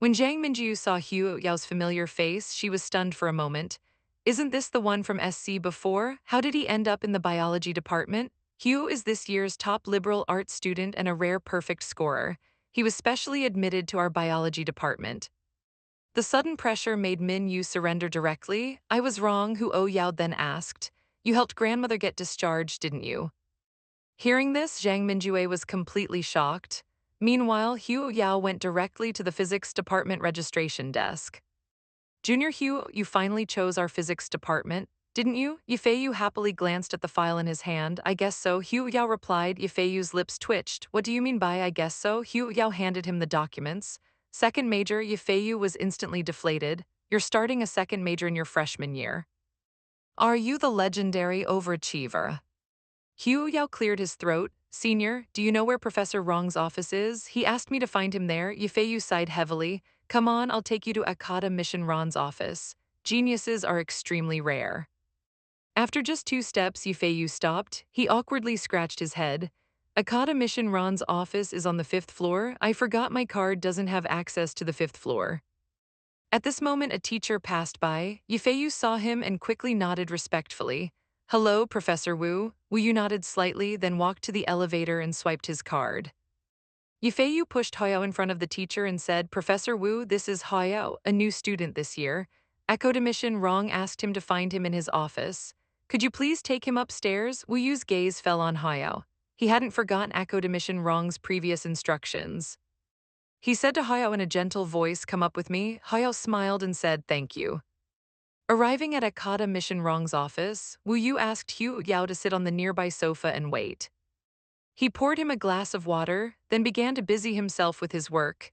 When Zhang Minjiu saw Hu Yao's familiar face, she was stunned for a moment. Isn't this the one from SC before? How did he end up in the biology department? Hu is this year's top liberal arts student and a rare perfect scorer. He was specially admitted to our biology department. The sudden pressure made Min Yu surrender directly. I was wrong, Hu O Yao then asked. You helped grandmother get discharged, didn't you? Hearing this, Zhang Minjue was completely shocked. Meanwhile, Hu Yao went directly to the physics department registration desk. Junior Hu, you finally chose our physics department, didn't you? Yifeiyu happily glanced at the file in his hand. I guess so, Hu Yao replied. Yifeiyu's lips twitched. What do you mean by I guess so? Hu Yao handed him the documents. Second major, Yifeiyu was instantly deflated. You're starting a second major in your freshman year. Are you the legendary overachiever? Hu Yao cleared his throat. Senior, do you know where Professor Rong's office is? He asked me to find him there. Yifeiyu sighed heavily. Come on, I'll take you to Akata Mission Ron's office. Geniuses are extremely rare. After just 2 steps, Yifeiyu stopped. He awkwardly scratched his head. Akata Mission Ron's office is on the 5th floor. I forgot my card doesn't have access to the 5th floor. At this moment, a teacher passed by. Yifeiyu saw him and quickly nodded respectfully. Hello, Professor Wu. Wu nodded slightly, then walked to the elevator and swiped his card. Yifeiyu pushed Hoyao in front of the teacher and said, Professor Wu, this is Hoyao, a new student this year. Academician Rong asked him to find him in his office. Could you please take him upstairs? Wu Yu's gaze fell on Hoyao. He hadn't forgotten Academician Rong's previous instructions. He said to Hoyao in a gentle voice, come up with me. Hoyao smiled and said, thank you. Arriving at Akata Mission Rong's office, Wu Yu asked Hu Yao to sit on the nearby sofa and wait. He poured him a glass of water, then began to busy himself with his work.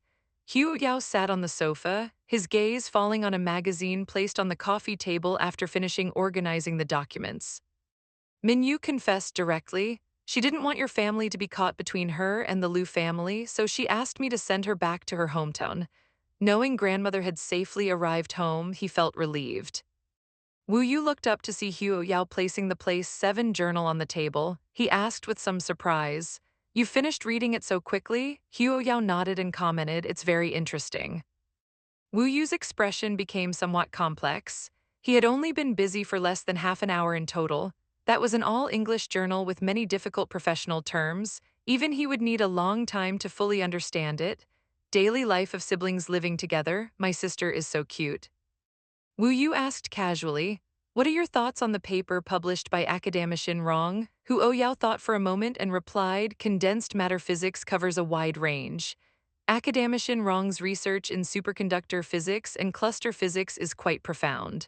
Hu Yao sat on the sofa, his gaze falling on a magazine placed on the coffee table after finishing organizing the documents. Min Yu confessed directly. She didn't want your family to be caught between her and the Liu family, so she asked me to send her back to her hometown. Knowing grandmother had safely arrived home, he felt relieved. Wu Yu looked up to see Hu Yao placing the place 7 journal on the table. He asked with some surprise, You finished reading it so quickly? Hu Yao nodded and commented, It's very interesting. Wu Yu's expression became somewhat complex. He had only been busy for less than half an hour in total. That was an all-English journal with many difficult professional terms. Even he would need a long time to fully understand it. Daily life of siblings living together. My sister is so cute. Wu Yu asked casually, What are your thoughts on the paper published by academician Rong? Hu Ouyao thought for a moment and replied, Condensed matter physics covers a wide range. Academician Rong's research in superconductor physics and cluster physics is quite profound.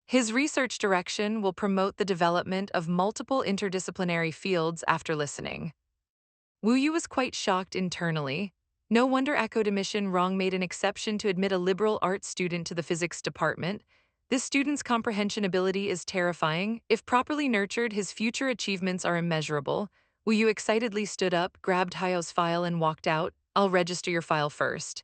His research direction will promote the development of multiple interdisciplinary fields after listening. Wu Yu was quite shocked internally. No wonder academician Rong made an exception to admit a liberal arts student to the physics department. This student's comprehension ability is terrifying. If properly nurtured, his future achievements are immeasurable. Wu Yu excitedly stood up, grabbed Hayo's file and walked out. I'll register your file first.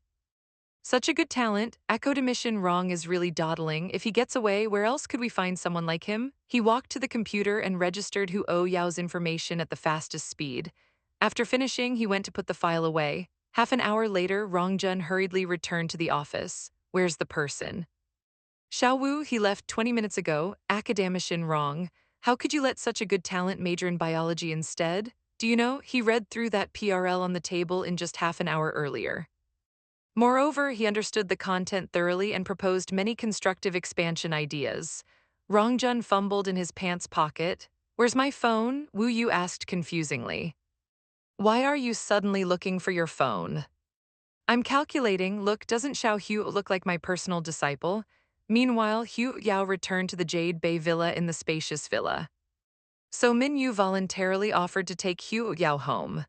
Such a good talent, academician Rong is really dawdling. If he gets away, where else could we find someone like him? He walked to the computer and registered Hu O Yao's information at the fastest speed. After finishing, he went to put the file away. Half an hour later, Rong Jun hurriedly returned to the office. Where's the person? Xiao Wu, he left 20 minutes ago. Academician Rong. How could you let such a good talent major in biology instead? Do you know, he read through that PRL on the table in just half an hour earlier. Moreover, he understood the content thoroughly and proposed many constructive expansion ideas. Rongjun fumbled in his pants pocket. Where's my phone? Wu Yu asked confusingly. Why are you suddenly looking for your phone? I'm calculating. Look, doesn't Xiao Hu look like my personal disciple? Meanwhile, Hu Yao returned to the Jade Bay Villa in the spacious villa. So Min Yu voluntarily offered to take Hu Yao home.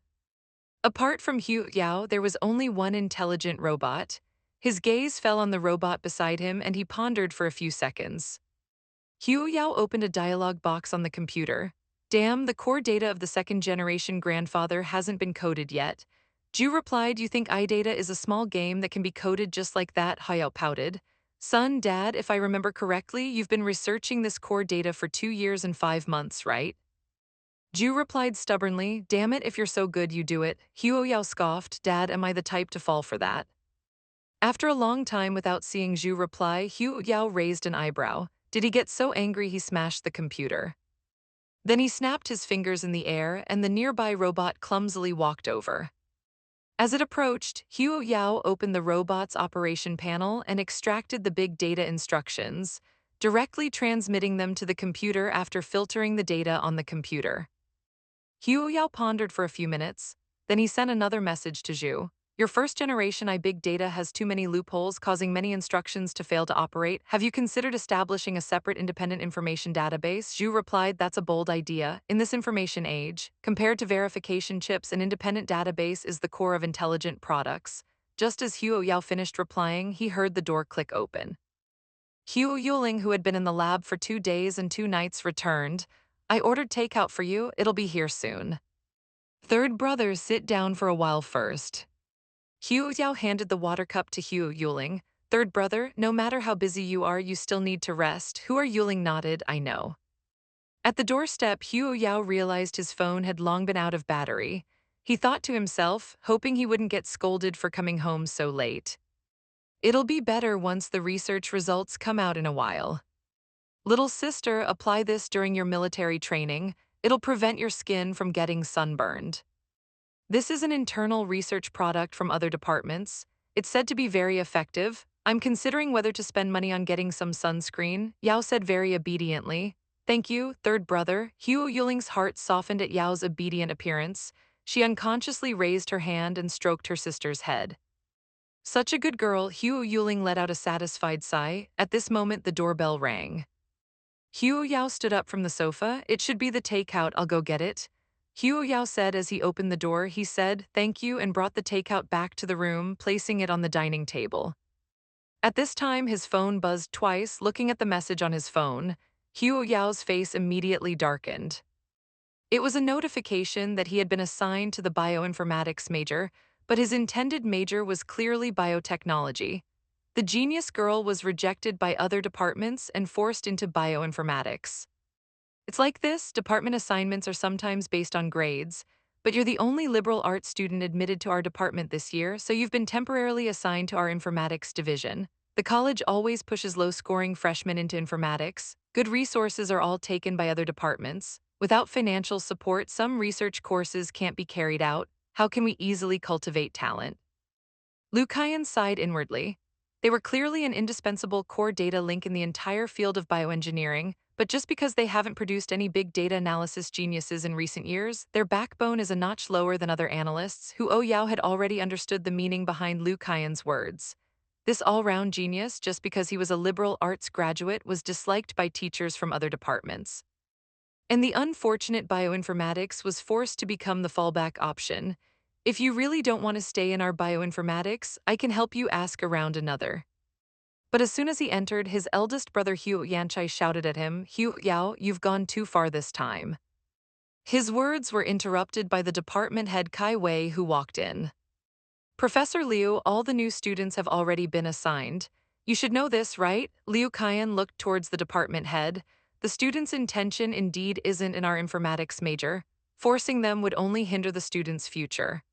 Apart from Hu Yao, there was only one intelligent robot. His gaze fell on the robot beside him and he pondered for a few seconds. Hu Yao opened a dialog box on the computer. Damn, the core data of the second-generation grandfather hasn't been coded yet. Ju replied, You think iData is a small game that can be coded just like that? Hayao pouted. Son, Dad, if I remember correctly, you've been researching this core data for 2 years and 5 months, right? Ju replied stubbornly, Damn it, if you're so good, you do it. Huo Yao scoffed, Dad, am I the type to fall for that? After a long time without seeing Zhu reply, Hu Yao raised an eyebrow. Did he get so angry he smashed the computer? Then he snapped his fingers in the air, and the nearby robot clumsily walked over. As it approached, Hu Yao opened the robot's operation panel and extracted the big data instructions, directly transmitting them to the computer after filtering the data on the computer. Hu Yao pondered for a few minutes, then he sent another message to Zhu. Your first generation I big data has too many loopholes, causing many instructions to fail to operate. Have you considered establishing a separate independent information database? Zhu replied, that's a bold idea. In this information age, compared to verification chips, an independent database is the core of intelligent products. Just as Hu Yao finished replying, he heard the door click open. Hu Yuling, who had been in the lab for 2 days and 2 nights, returned. I ordered takeout for you, it'll be here soon. Third brother, sit down for a while first. Hu Yao handed the water cup to Hu Yuling. Third brother, no matter how busy you are, you still need to rest. Hu Yuling nodded, I know. At the doorstep, Hu Yao realized his phone had long been out of battery. He thought to himself, hoping he wouldn't get scolded for coming home so late. It'll be better once the research results come out in a while. Little sister, apply this during your military training. It'll prevent your skin from getting sunburned. This is an internal research product from other departments. It's said to be very effective. I'm considering whether to spend money on getting some sunscreen, Yao said very obediently. Thank you, third brother. Hu Yuling's heart softened at Yao's obedient appearance. She unconsciously raised her hand and stroked her sister's head. Such a good girl, Hu Yuling let out a satisfied sigh. At this moment, the doorbell rang. Hu Yao stood up from the sofa. It should be the takeout, I'll go get it. Hu Yao said as he opened the door. He said, thank you, and brought the takeout back to the room, placing it on the dining table. At this time, his phone buzzed twice. Looking at the message on his phone, Hu Yao's face immediately darkened. It was a notification that he had been assigned to the bioinformatics major, but his intended major was clearly biotechnology. The genius girl was rejected by other departments and forced into bioinformatics. It's like this, department assignments are sometimes based on grades, but you're the only liberal arts student admitted to our department this year, so you've been temporarily assigned to our informatics division. The college always pushes low-scoring freshmen into informatics. Good resources are all taken by other departments. Without financial support, some research courses can't be carried out. How can we easily cultivate talent? Liu Kaiyan sighed inwardly. They were clearly an indispensable core data link in the entire field of bioengineering, but just because they haven't produced any big data analysis geniuses in recent years, their backbone is a notch lower than other analysts. Hu Yao had already understood the meaning behind Liu Kaiyan's words. This all-round genius, just because he was a liberal arts graduate, was disliked by teachers from other departments. And the unfortunate bioinformatics was forced to become the fallback option. If you really don't want to stay in our bioinformatics, I can help you ask around another. But as soon as he entered, his eldest brother Hu Yanchai shouted at him, Hu Yao, you've gone too far this time. His words were interrupted by the department head Kai Wei, who walked in. Professor Liu, all the new students have already been assigned. You should know this, right? Liu Kaiyan looked towards the department head. The students' intention indeed isn't in our informatics major. Forcing them would only hinder the students' future.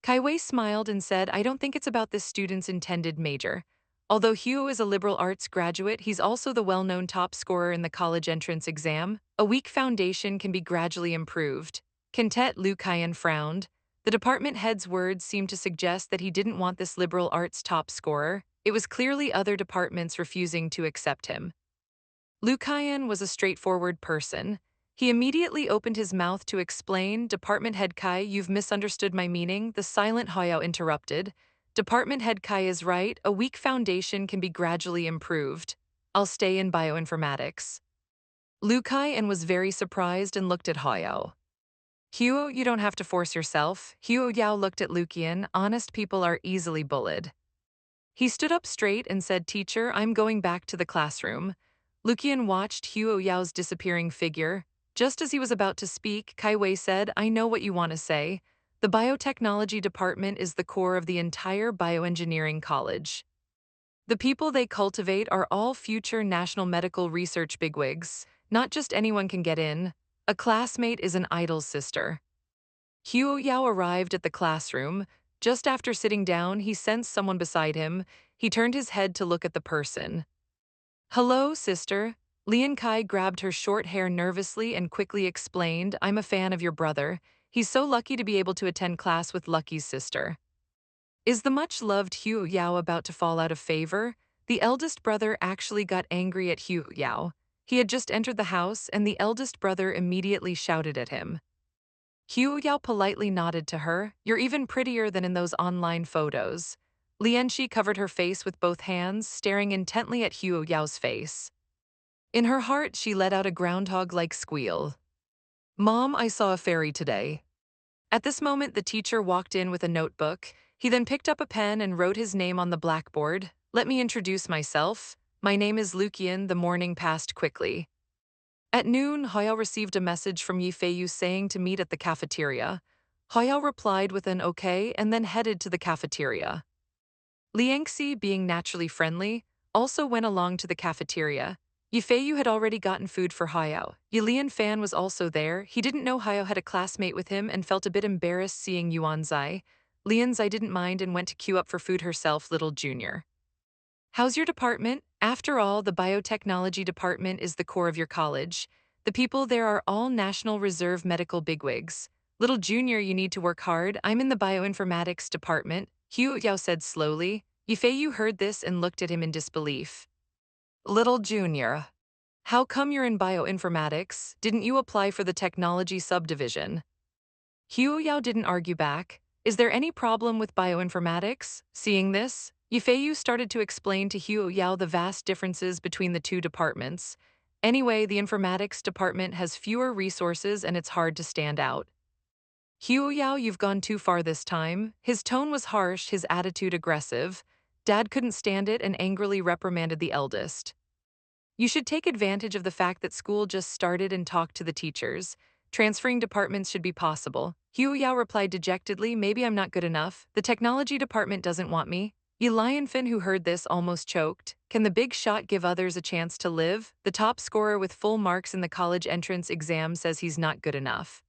Kai Wei smiled and said, I don't think it's about this student's intended major. Although Huo is a liberal arts graduate, he's also the well-known top scorer in the college entrance exam. A weak foundation can be gradually improved. Quintet Liu Kaiyan frowned. The department head's words seemed to suggest that he didn't want this liberal arts top scorer. It was clearly other departments refusing to accept him. Liu Kaiyan was a straightforward person. He immediately opened his mouth to explain, Department Head Kai, you've misunderstood my meaning. The silent Hoyao interrupted. Department Head Kai is right, a weak foundation can be gradually improved. I'll stay in bioinformatics. Liu Kaiyan was very surprised and looked at Hoyao. Huo, you don't have to force yourself. Huo Yao looked at Liu Kaiyan. Honest people are easily bullied. He stood up straight and said, Teacher, I'm going back to the classroom. Liu Kaiyan watched Huo Yao's disappearing figure. Just as he was about to speak, Kai Wei said, I know what you want to say. The biotechnology department is the core of the entire bioengineering college. The people they cultivate are all future national medical research bigwigs. Not just anyone can get in. A classmate is an idol's sister. Huo Yao arrived at the classroom. Just after sitting down, he sensed someone beside him. He turned his head to look at the person. Hello, sister. Lian Kai grabbed her short hair nervously and quickly explained, I'm a fan of your brother. He's so lucky to be able to attend class with Lucky's sister. Is the much-loved Hu Yao about to fall out of favor? The eldest brother actually got angry at Hu Yao. He had just entered the house, and the eldest brother immediately shouted at him. Hu Yao politely nodded to her. You're even prettier than in those online photos. Lianxi covered her face with both hands, staring intently at Hu Yao's face. In her heart, she let out a groundhog-like squeal. Mom, I saw a fairy today. At this moment, the teacher walked in with a notebook. He then picked up a pen and wrote his name on the blackboard. Let me introduce myself. My name is Lucian. The morning passed quickly. At noon, Hoyao received a message from Yifeiyu saying to meet at the cafeteria. Hoyao replied with an okay and then headed to the cafeteria. Liangxi, being naturally friendly, also went along to the cafeteria. Yifeiyu had already gotten food for Hoyao. Yilian Fan was also there. He didn't know Hoyao had a classmate with him and felt a bit embarrassed seeing Yuan Zai. Lian Zai didn't mind and went to queue up for food herself, little junior. How's your department? After all, the biotechnology department is the core of your college. The people there are all National Reserve medical bigwigs. Little junior, you need to work hard. I'm in the bioinformatics department, Hu Yao said slowly. Yifeiyu heard this and looked at him in disbelief. Little junior, how come you're in bioinformatics? Didn't you apply for the technology subdivision? Hu Yao didn't argue back. Is there any problem with bioinformatics? Seeing this, Yifeiyu started to explain to Hu Yao the vast differences between the two departments. Anyway, the informatics department has fewer resources and it's hard to stand out. Hu Yao, you've gone too far this time. His tone was harsh, his attitude aggressive. Dad couldn't stand it and angrily reprimanded the eldest. You should take advantage of the fact that school just started and talk to the teachers. Transferring departments should be possible. Hu Yao replied dejectedly, maybe I'm not good enough. The technology department doesn't want me. Yi Lionfin, who heard this, almost choked. Can the big shot give others a chance to live? The top scorer with full marks in the college entrance exam says he's not good enough.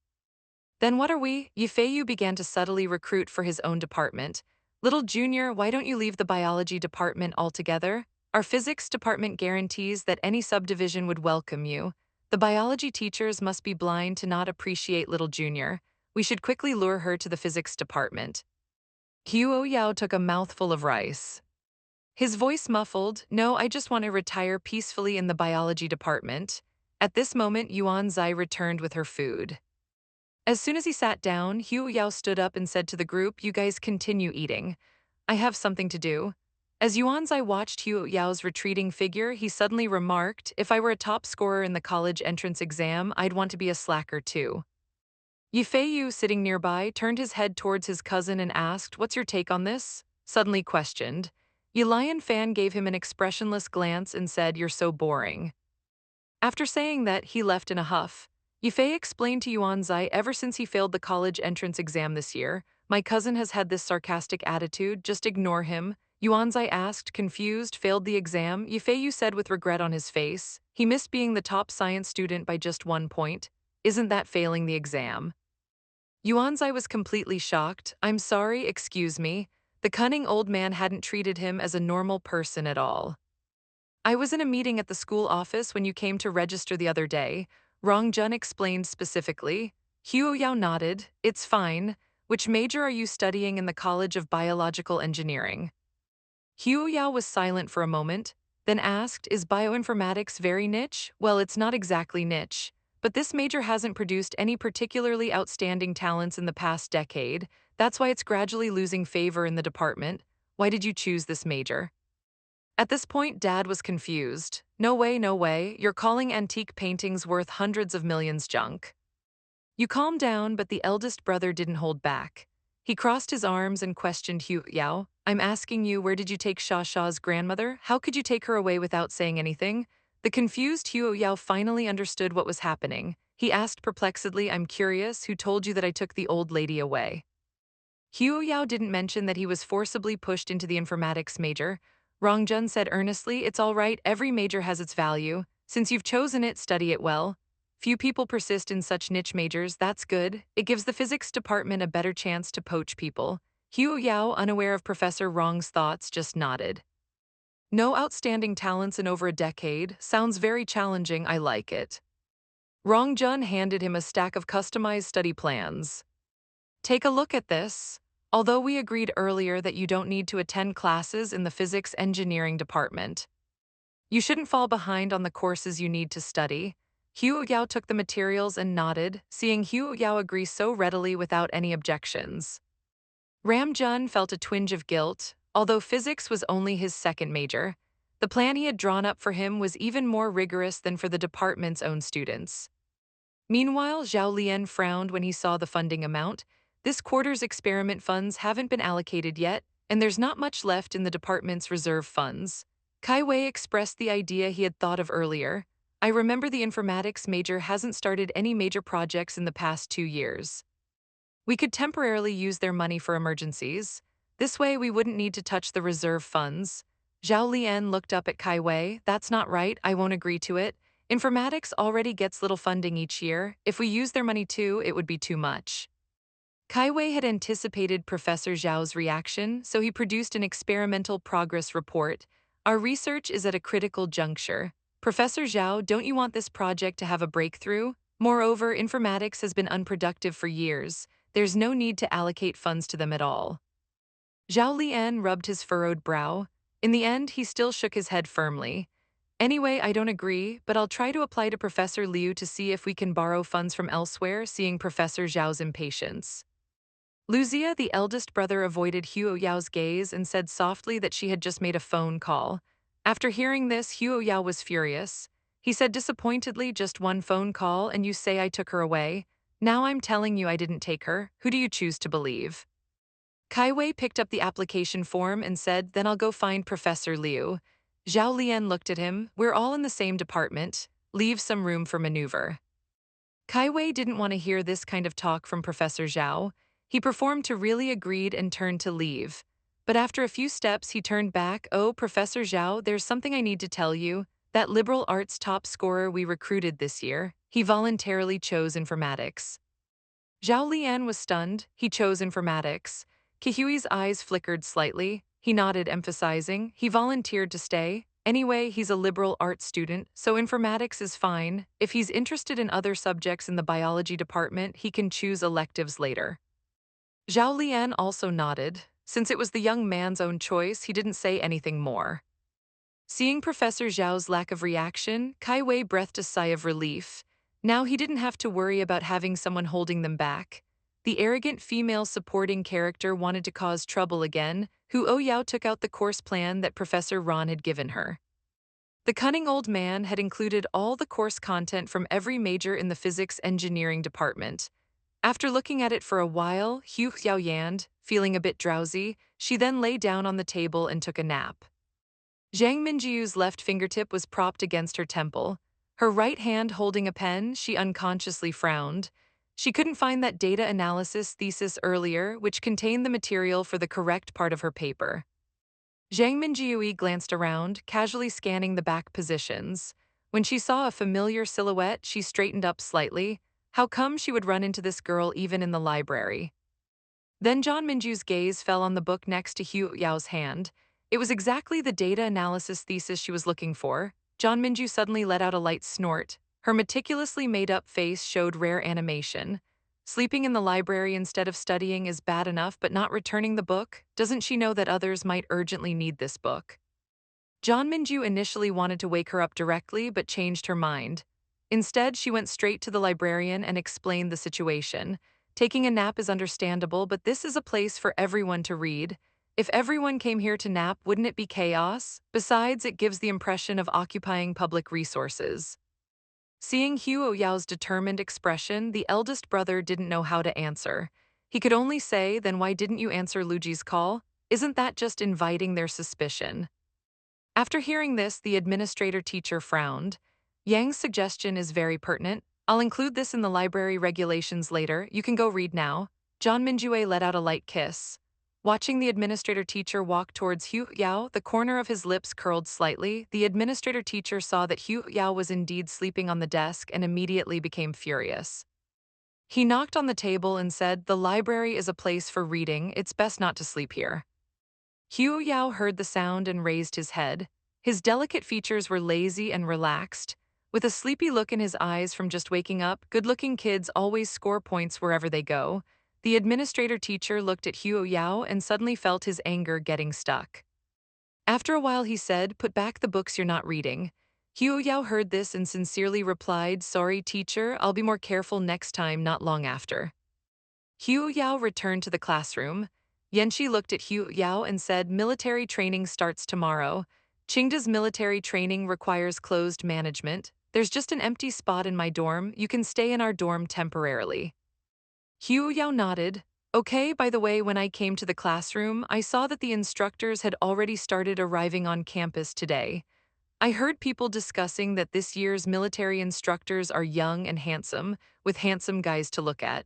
Then what are we? Yifeiyu began to subtly recruit for his own department. Little junior, why don't you leave the biology department altogether? Our physics department guarantees that any subdivision would welcome you. The biology teachers must be blind to not appreciate little junior. We should quickly lure her to the physics department. Huo Yao took a mouthful of rice. His voice muffled, no, I just want to retire peacefully in the biology department. At this moment, Yuan Zai returned with her food. As soon as he sat down, Hu Yao stood up and said to the group, you guys continue eating. I have something to do. As Yuanzai watched Hu Yao's retreating figure, he suddenly remarked, if I were a top scorer in the college entrance exam, I'd want to be a slacker too. Yifeiyu, sitting nearby, turned his head towards his cousin and asked, what's your take on this? Suddenly questioned. Lian Fan gave him an expressionless glance and said, you're so boring. After saying that, he left in a huff. Yifei explained to Yuanzai, ever since he failed the college entrance exam this year, my cousin has had this sarcastic attitude, just ignore him. Yuanzai asked, confused, failed the exam? Yifeiyu said with regret on his face, he missed being the top science student by just 1 point. Isn't that failing the exam? Yuanzai was completely shocked. I'm sorry, excuse me. The cunning old man hadn't treated him as a normal person at all. I was in a meeting at the school office when you came to register the other day. Rongjun explained specifically. Huo Yao nodded. It's fine. Which major are you studying in the College of Biological Engineering? Huo Yao was silent for a moment, then asked, is bioinformatics very niche? Well, it's not exactly niche, but this major hasn't produced any particularly outstanding talents in the past decade. That's why it's gradually losing favor in the department. Why did you choose this major? At this point, Dad was confused. No way, no way, you're calling antique paintings worth hundreds of millions junk. You calmed down, but the eldest brother didn't hold back. He crossed his arms and questioned Hu Yao. I'm asking you, where did you take Sha Sha's grandmother? How could you take her away without saying anything? The confused Hu Yao finally understood what was happening. He asked perplexedly, I'm curious, who told you that I took the old lady away? Hu Yao didn't mention that he was forcibly pushed into the informatics major. Rongjun said earnestly, it's all right, every major has its value. Since you've chosen it, study it well. Few people persist in such niche majors, that's good. It gives the physics department a better chance to poach people. Hugh Yao, unaware of Professor Wrong's thoughts, just nodded. No outstanding talents in over a decade. Sounds very challenging, I like it. Rong Jun handed him a stack of customized study plans. Take a look at this. Although we agreed earlier that you don't need to attend classes in the physics engineering department, you shouldn't fall behind on the courses you need to study. Hugh Yao took the materials and nodded, seeing Hugh Yao agree so readily without any objections. Ram Jun felt a twinge of guilt. Although physics was only his second major, the plan he had drawn up for him was even more rigorous than for the department's own students. Meanwhile, Zhao Lian frowned when he saw the funding amount. This quarter's experiment funds haven't been allocated yet, and there's not much left in the department's reserve funds. Kai Wei expressed the idea he had thought of earlier. I remember the informatics major hasn't started any major projects in the past 2 years. We could temporarily use their money for emergencies. This way we wouldn't need to touch the reserve funds. Zhao Lian looked up at Kai Wei. That's not right, I won't agree to it. Informatics already gets little funding each year. If we use their money too, it would be too much. Kai Wei had anticipated Professor Zhao's reaction, so he produced an experimental progress report. Our research is at a critical juncture. Professor Zhao, don't you want this project to have a breakthrough? Moreover, informatics has been unproductive for years. There's no need to allocate funds to them at all. Zhao Lian rubbed his furrowed brow. In the end, he still shook his head firmly. Anyway, I don't agree, but I'll try to apply to Professor Liu to see if we can borrow funds from elsewhere, seeing Professor Zhao's impatience. Luzia, the eldest brother, avoided Hugh Yao's gaze and said softly that she had just made a phone call. After hearing this, Hugh Yao was furious. He said disappointedly, just one phone call and you say I took her away? Now I'm telling you I didn't take her. Who do you choose to believe? Kai Wei picked up the application form and said, then I'll go find Professor Liu. Zhao Lian looked at him. We're all in the same department. Leave some room for maneuver. Kai Wei didn't want to hear this kind of talk from Professor Zhao. He performed to really agreed and turned to leave. But after a few steps, he turned back. Oh, Professor Zhao, there's something I need to tell you. That liberal arts top scorer we recruited this year, he voluntarily chose informatics. Zhao Lian was stunned. He chose informatics. Kihui's eyes flickered slightly. He nodded, emphasizing, he volunteered to stay. Anyway, he's a liberal arts student, so informatics is fine. If he's interested in other subjects in the biology department, he can choose electives later. Zhao Lian also nodded. Since it was the young man's own choice, he didn't say anything more. Seeing Professor Zhao's lack of reaction, Kai Wei breathed a sigh of relief. Now he didn't have to worry about having someone holding them back. The arrogant female supporting character wanted to cause trouble again. Huo Yao took out the course plan that Professor Ron had given her. The cunning old man had included all the course content from every major in the physics engineering department. After looking at it for a while, Hu Xiaoyan, feeling a bit drowsy, she then lay down on the table and took a nap. Zhang Minjiu's left fingertip was propped against her temple. Her right hand holding a pen, she unconsciously frowned. She couldn't find that data analysis thesis earlier, which contained the material for the correct part of her paper. Zhang Minjiu glanced around, casually scanning the back positions. When she saw a familiar silhouette, she straightened up slightly. How come she would run into this girl even in the library? Then John Minju's gaze fell on the book next to Hu Yao's hand. It was exactly the data analysis thesis she was looking for. John Minju suddenly let out a light snort. Her meticulously made-up face showed rare animation. Sleeping in the library instead of studying is bad enough, but not returning the book? Doesn't she know that others might urgently need this book? John Minju initially wanted to wake her up directly, but changed her mind. Instead, she went straight to the librarian and explained the situation. Taking a nap is understandable, but this is a place for everyone to read. If everyone came here to nap, wouldn't it be chaos? Besides, it gives the impression of occupying public resources. Seeing Huo Yao's determined expression, the eldest brother didn't know how to answer. He could only say, then why didn't you answer Luji's call? Isn't that just inviting their suspicion? After hearing this, the administrator-teacher frowned. Yang's suggestion is very pertinent. I'll include this in the library regulations later. You can go read now. John Minjue let out a light kiss. Watching the administrator-teacher walk towards Hu Yao, the corner of his lips curled slightly. The administrator-teacher saw that Hu Yao was indeed sleeping on the desk and immediately became furious. He knocked on the table and said, "The library is a place for reading, it's best not to sleep here." Hugh Yao heard the sound and raised his head. His delicate features were lazy and relaxed. With a sleepy look in his eyes from just waking up, good-looking kids always score points wherever they go. The administrator teacher looked at Hugh Yao and suddenly felt his anger getting stuck. After a while he said, "Put back the books you're not reading." Hugh Yao heard this and sincerely replied, "Sorry, teacher, I'll be more careful next time." Not long after, Hugh Yao returned to the classroom. Yanxi looked at Hugh Yao and said, "Military training starts tomorrow. Qingda's military training requires closed management. There's just an empty spot in my dorm. You can stay in our dorm temporarily." Hugh Yao nodded. "Okay, by the way, when I came to the classroom, I saw that the instructors had already started arriving on campus today. I heard people discussing that this year's military instructors are young and handsome, with handsome guys to look at.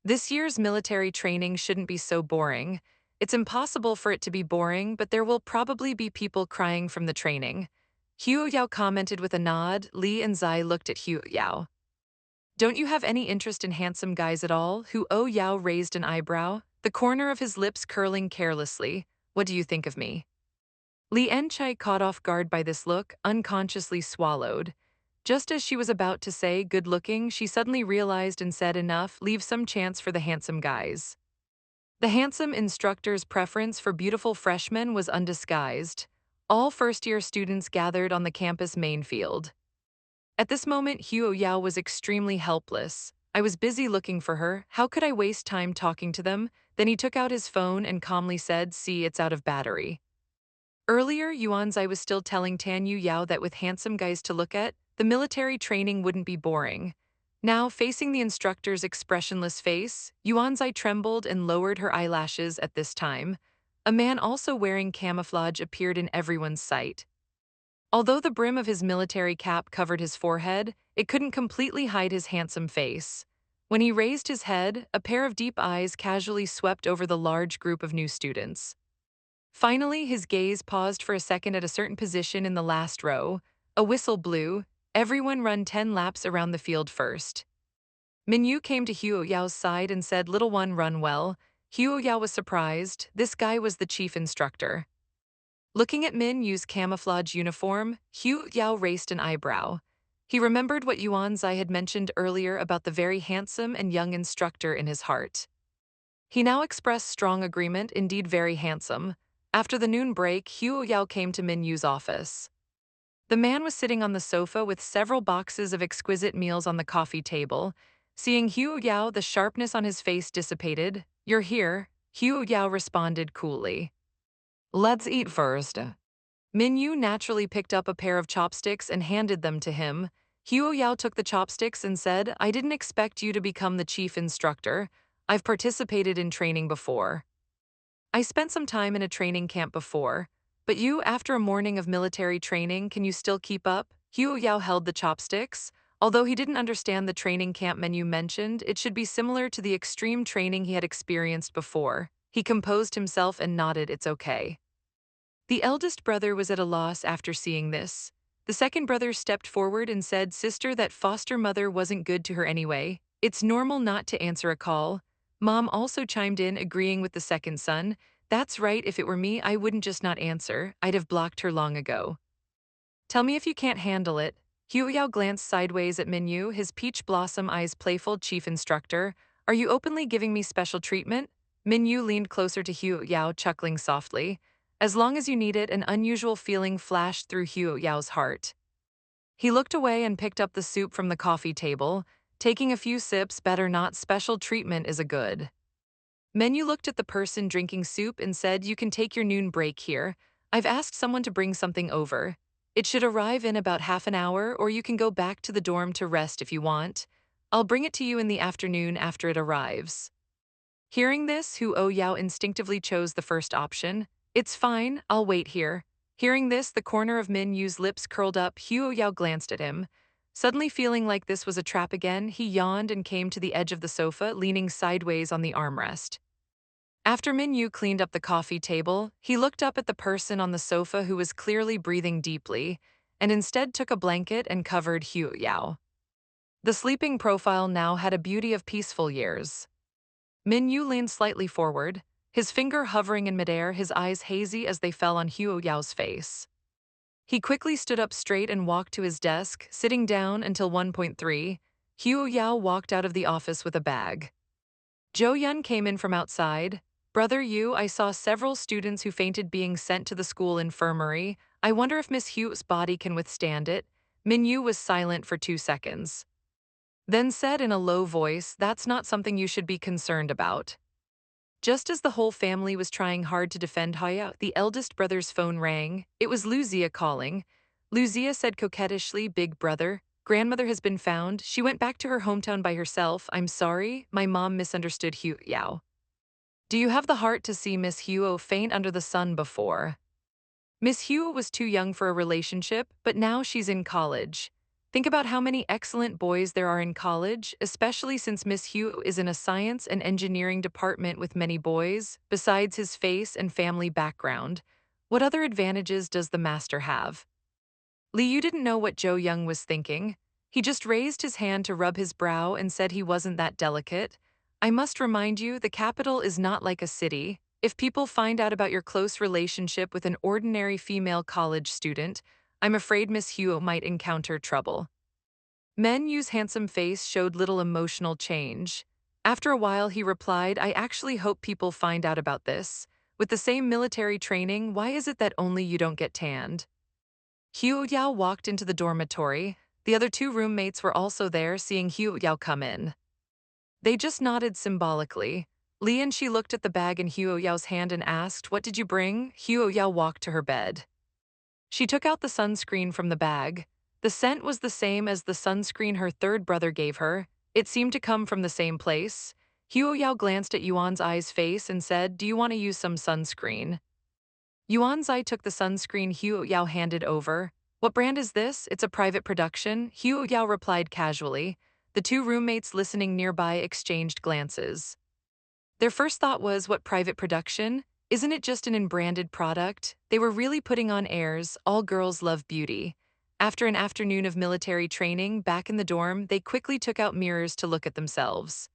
This year's military training shouldn't be so boring. It's impossible for it to be boring, but there will probably be people crying from the training." Hugh Yao commented with a nod. Li and Zai looked at Hugh Yao. "Don't you have any interest in handsome guys at all?" Hugh Yao raised an eyebrow, the corner of his lips curling carelessly. "What do you think of me?" Li Enchai, caught off guard by this look, unconsciously swallowed. Just as she was about to say good looking, she suddenly realized and said, "Enough, leave some chance for the handsome guys." The handsome instructor's preference for beautiful freshmen was undisguised. All first-year students gathered on the campus main field. At this moment, Hugh Yao was extremely helpless. "I was busy looking for her. How could I waste time talking to them?" Then he took out his phone and calmly said, "See, it's out of battery." Earlier, Yuanzai was still telling Tan Yu Yao that with handsome guys to look at, the military training wouldn't be boring. Now, facing the instructor's expressionless face, Yuanzai trembled and lowered her eyelashes at this time. A man also wearing camouflage appeared in everyone's sight. Although the brim of his military cap covered his forehead, it couldn't completely hide his handsome face. When he raised his head, a pair of deep eyes casually swept over the large group of new students. Finally, his gaze paused for a second at a certain position in the last row. A whistle blew. "Everyone run 10 laps around the field first." Minyu came to Hugh Yao's side and said, "Little one, run well." Hugh Yao was surprised. This guy was the chief instructor. Looking at Min Yu's camouflage uniform, Hugh Yao raised an eyebrow. He remembered what Yuan Zai had mentioned earlier about the very handsome and young instructor in his heart. He now expressed strong agreement, indeed very handsome. After the noon break, Hugh Yao came to Min Yu's office. The man was sitting on the sofa with several boxes of exquisite meals on the coffee table. Seeing Hugh Yao, the sharpness on his face dissipated. "You're here," Hugh Yao responded coolly. "Let's eat first." Min Yu naturally picked up a pair of chopsticks and handed them to him. Hugh Yao took the chopsticks and said, "I didn't expect you to become the chief instructor. I've participated in training before. I spent some time in a training camp before. But you, after a morning of military training, can you still keep up?" Hugh Yao held the chopsticks. Although he didn't understand the training camp menu mentioned, it should be similar to the extreme training he had experienced before. He composed himself and nodded, "It's okay." The eldest brother was at a loss after seeing this. The second brother stepped forward and said, "Sister, that foster mother wasn't good to her anyway. It's normal not to answer a call." Mom also chimed in, agreeing with the second son. "That's right, if it were me, I wouldn't just not answer, I'd have blocked her long ago." "Tell me if you can't handle it." Hugh Yao glanced sideways at Minyu, his peach blossom eyes playful. "Chief instructor, are you openly giving me special treatment?" Minyu leaned closer to Hugh Yao, chuckling softly. "As long as you need it." An unusual feeling flashed through Hugh Yao's heart. He looked away and picked up the soup from the coffee table, taking a few sips. "Better not, special treatment is a good." Menu looked at the person drinking soup and said, "You can take your noon break here. I've asked someone to bring something over. It should arrive in about half an hour, or you can go back to the dorm to rest if you want. I'll bring it to you in the afternoon after it arrives." Hearing this, Hu Yao instinctively chose the first option. "It's fine, I'll wait here." Hearing this, the corner of Min Yu's lips curled up. Hu Yao glanced at him. Suddenly feeling like this was a trap again, he yawned and came to the edge of the sofa, leaning sideways on the armrest. After Min Yu cleaned up the coffee table, he looked up at the person on the sofa who was clearly breathing deeply, and instead took a blanket and covered Hu Yao. The sleeping profile now had a beauty of peaceful years. Min Yu leaned slightly forward, his finger hovering in midair, his eyes hazy as they fell on Huo Yao's face. He quickly stood up straight and walked to his desk, sitting down until 1.3. Huo Yao walked out of the office with a bag. Zhou Yun came in from outside. Brother Yu, I saw several students who fainted being sent to the school infirmary. I wonder if Miss Hu's body can withstand it. Min Yu was silent for 2 seconds. Then said in a low voice, that's not something you should be concerned about. Just as the whole family was trying hard to defend Haya, the eldest brother's phone rang. It was Luzia calling. Luzia said coquettishly, Big brother, grandmother has been found. She went back to her hometown by herself. I'm sorry, my mom misunderstood Hu Yao. Do you have the heart to see Miss Huo faint under the sun before? Miss Huo was too young for a relationship, but now she's in college. Think about how many excellent boys there are in college, especially since Miss Huo is in a science and engineering department with many boys, besides his face and family background. What other advantages does the master have? Li Yu didn't know what Zhou Young was thinking. He just raised his hand to rub his brow and said he wasn't that delicate. I must remind you, the capital is not like a city. If people find out about your close relationship with an ordinary female college student, I'm afraid Miss Huo might encounter trouble. Men Yu's handsome face showed little emotional change. After a while, he replied, I actually hope people find out about this. With the same military training, why is it that only you don't get tanned? Hu Yao walked into the dormitory. The other two roommates were also there, seeing Hu Yao come in. They just nodded symbolically. Li and she looked at the bag in Hu Yao's hand and asked, What did you bring? Hu Yao walked to her bed. She took out the sunscreen from the bag. The scent was the same as the sunscreen her third brother gave her. It seemed to come from the same place. Hu Yao glanced at Yuan Zai's face and said, Do you want to use some sunscreen? Yuan Zai took the sunscreen Hu Yao handed over. What brand is this? It's a private production, Hu Yao replied casually. The two roommates listening nearby exchanged glances. Their first thought was, what private production? Isn't it just an unbranded product? They were really putting on airs. All girls love beauty. After an afternoon of military training, back in the dorm, they quickly took out mirrors to look at themselves.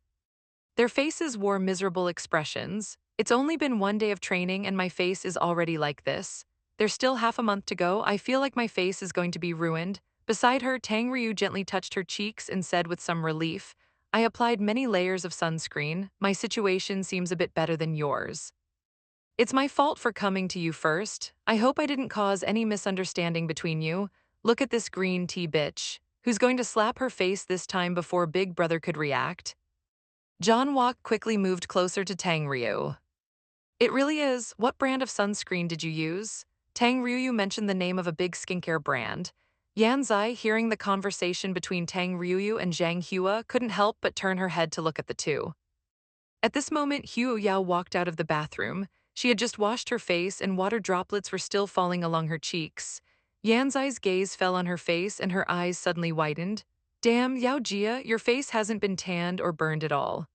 Their faces wore miserable expressions. It's only been 1 day of training and my face is already like this. There's still half a month to go. I feel like my face is going to be ruined. Beside her, Tang Ryu gently touched her cheeks and said with some relief, I applied many layers of sunscreen. My situation seems a bit better than yours. It's my fault for coming to you first. I hope I didn't cause any misunderstanding between you. Look at this green tea bitch. Who's going to slap her face this time before Big Brother could react? John Walk quickly moved closer to Tang Ryu. It really is. What brand of sunscreen did you use? Tang Ryu mentioned the name of a big skincare brand. Yan Zai, hearing the conversation between Tang Ryu and Zhang Hua, couldn't help but turn her head to look at the two. At this moment, Hu Yao walked out of the bathroom. She had just washed her face and water droplets were still falling along her cheeks. Yan Zai's gaze fell on her face and her eyes suddenly widened. Damn, Yao Jia, your face hasn't been tanned or burned at all.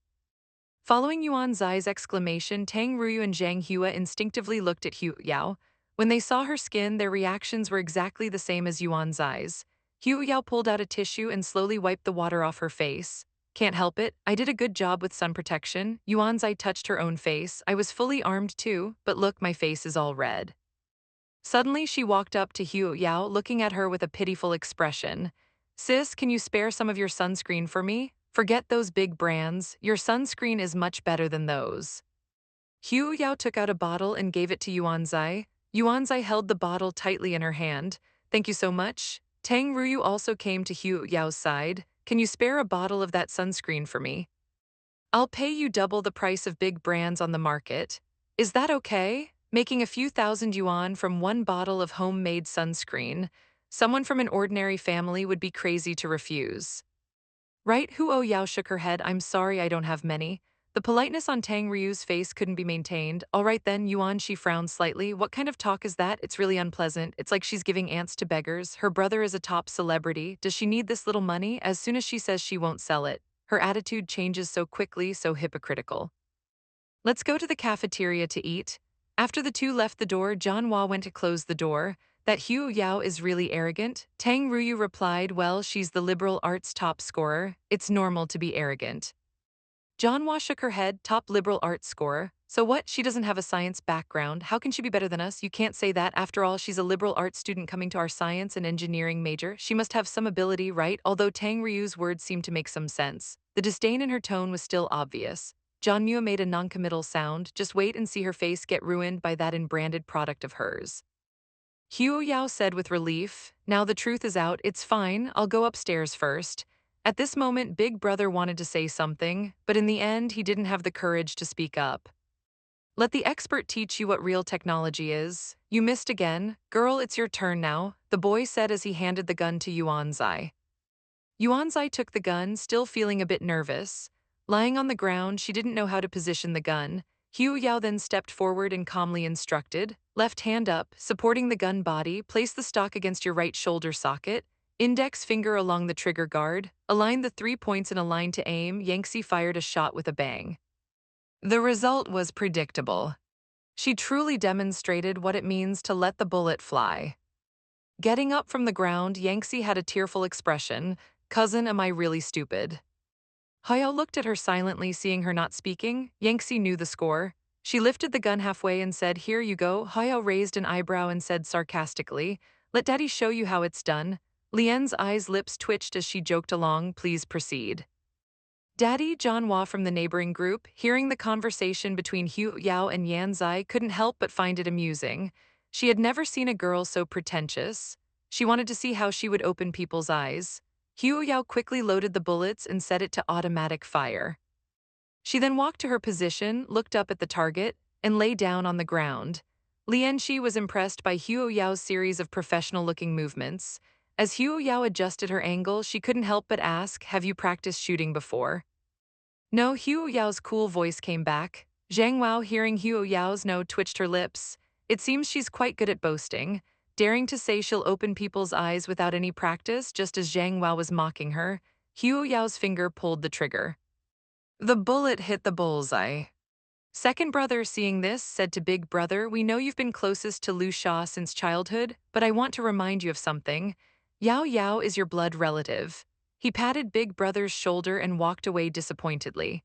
Following Yuan Zai's exclamation, Tang Ryu and Zhang Hua instinctively looked at Hu Yao. When they saw her skin, their reactions were exactly the same as Yuan Zai's. Hu Yao pulled out a tissue and slowly wiped the water off her face. Can't help it, I did a good job with sun protection. Yuan Zai touched her own face. I was fully armed too, but look, my face is all red. Suddenly, she walked up to Hu Yao, looking at her with a pitiful expression. Sis, can you spare some of your sunscreen for me? Forget those big brands. Your sunscreen is much better than those. Hu Yao took out a bottle and gave it to Yuan Zai. Yuan Zai held the bottle tightly in her hand. Thank you so much. Tang Ryu also came to Hu Yao's side. Can you spare a bottle of that sunscreen for me? I'll pay you double the price of big brands on the market. Is that okay? Making a few thousand yuan from one bottle of homemade sunscreen. Someone from an ordinary family would be crazy to refuse. Right? Huo Yao shook her head. I'm sorry, I don't have many. The politeness on Tang Ryu's face couldn't be maintained. All right then, Yuan, she frowned slightly. What kind of talk is that? It's really unpleasant. It's like she's giving ants to beggars. Her brother is a top celebrity. Does she need this little money? As soon as she says she won't sell it, her attitude changes so quickly, so hypocritical. Let's go to the cafeteria to eat. After the two left the door, John Hua went to close the door. That Hu Yao is really arrogant? Tang Ruyu replied, well, she's the liberal arts top scorer. It's normal to be arrogant. Janhwa shook her head, top liberal arts scorer. So what? She doesn't have a science background. How can she be better than us? You can't say that. After all, she's a liberal arts student coming to our science and engineering major. She must have some ability, right? Although Tang Ryu's words seemed to make some sense. The disdain in her tone was still obvious. Janhwa made a noncommittal sound. Just wait and see her face get ruined by that in-branded product of hers. Huo Yao said with relief, now the truth is out, it's fine, I'll go upstairs first. At this moment, Big Brother wanted to say something, but in the end, he didn't have the courage to speak up. Let the expert teach you what real technology is. You missed again. Girl, it's your turn now, the boy said as he handed the gun to Yuanzai. Yuanzai took the gun, still feeling a bit nervous. Lying on the ground, she didn't know how to position the gun. Hu Yao then stepped forward and calmly instructed, left hand up, supporting the gun body, place the stock against your right shoulder socket, index finger along the trigger guard, align the 3 points in a line to aim. Yangtze fired a shot with a bang. The result was predictable. She truly demonstrated what it means to let the bullet fly. Getting up from the ground, Yangtze had a tearful expression. Cousin, am I really stupid? Hayao looked at her silently, seeing her not speaking. Yangtze knew the score. She lifted the gun halfway and said, here you go. Hayao raised an eyebrow and said sarcastically, let Daddy show you how it's done. Lien's lips twitched as she joked along, please proceed. Daddy Janhua from the neighboring group, hearing the conversation between Hu Yao and Yan Zai, couldn't help but find it amusing. She had never seen a girl so pretentious. She wanted to see how she would open people's eyes. Hu Yao quickly loaded the bullets and set it to automatic fire. She then walked to her position, looked up at the target, and lay down on the ground. Lianxi was impressed by Hu Yao's series of professional-looking movements. As Hu Yao adjusted her angle, she couldn't help but ask, have you practiced shooting before? No, Hu Yao's cool voice came back. Zhang Wao, hearing Hu Yao's no, twitched her lips. It seems she's quite good at boasting, daring to say she'll open people's eyes without any practice, just as Zhang Wao was mocking her. Hu Yao's finger pulled the trigger. The bullet hit the bullseye. Second brother, seeing this, said to Big Brother, we know you've been closest to Lu Sha since childhood, but I want to remind you of something. Yao Yao is your blood relative. He patted Big Brother's shoulder and walked away disappointedly.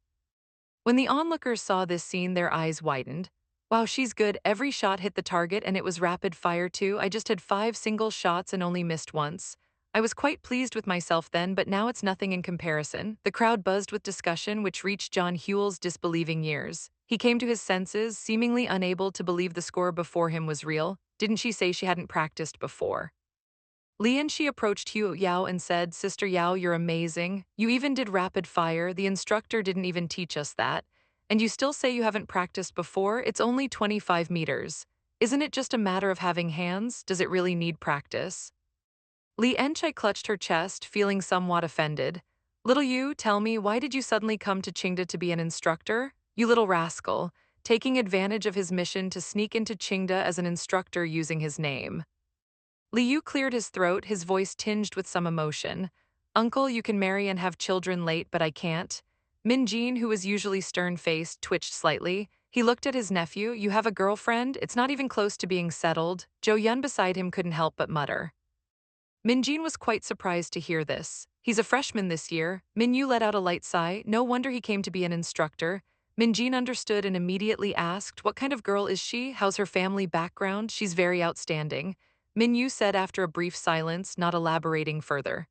When the onlookers saw this scene, their eyes widened. Wow, she's good. Every shot hit the target and it was rapid fire too. I just had 5 single shots and only missed once. I was quite pleased with myself then, but now it's nothing in comparison. The crowd buzzed with discussion, which reached John Huel's disbelieving ears. He came to his senses, seemingly unable to believe the score before him was real. Didn't she say she hadn't practiced before? Lianxi approached Hu Yao and said, Sister Yao, you're amazing. You even did rapid fire. The instructor didn't even teach us that. And you still say you haven't practiced before? It's only 25 meters. Isn't it just a matter of having hands? Does it really need practice? Li Enchai clutched her chest, feeling somewhat offended. Little you, tell me, why did you suddenly come to Qingda to be an instructor? You little rascal, taking advantage of his mission to sneak into Qingda as an instructor using his name. Li Yu cleared his throat, his voice tinged with some emotion. Uncle, you can marry and have children late, but I can't. Min Jin, who was usually stern-faced, twitched slightly. He looked at his nephew. You have a girlfriend? It's not even close to being settled. Zhou Yun beside him couldn't help but mutter. Min Jin was quite surprised to hear this. He's a freshman this year. Min Yu let out a light sigh. No wonder he came to be an instructor. Min Jin understood and immediately asked, what kind of girl is she? How's her family background? She's very outstanding. Min Yu said after a brief silence, not elaborating further.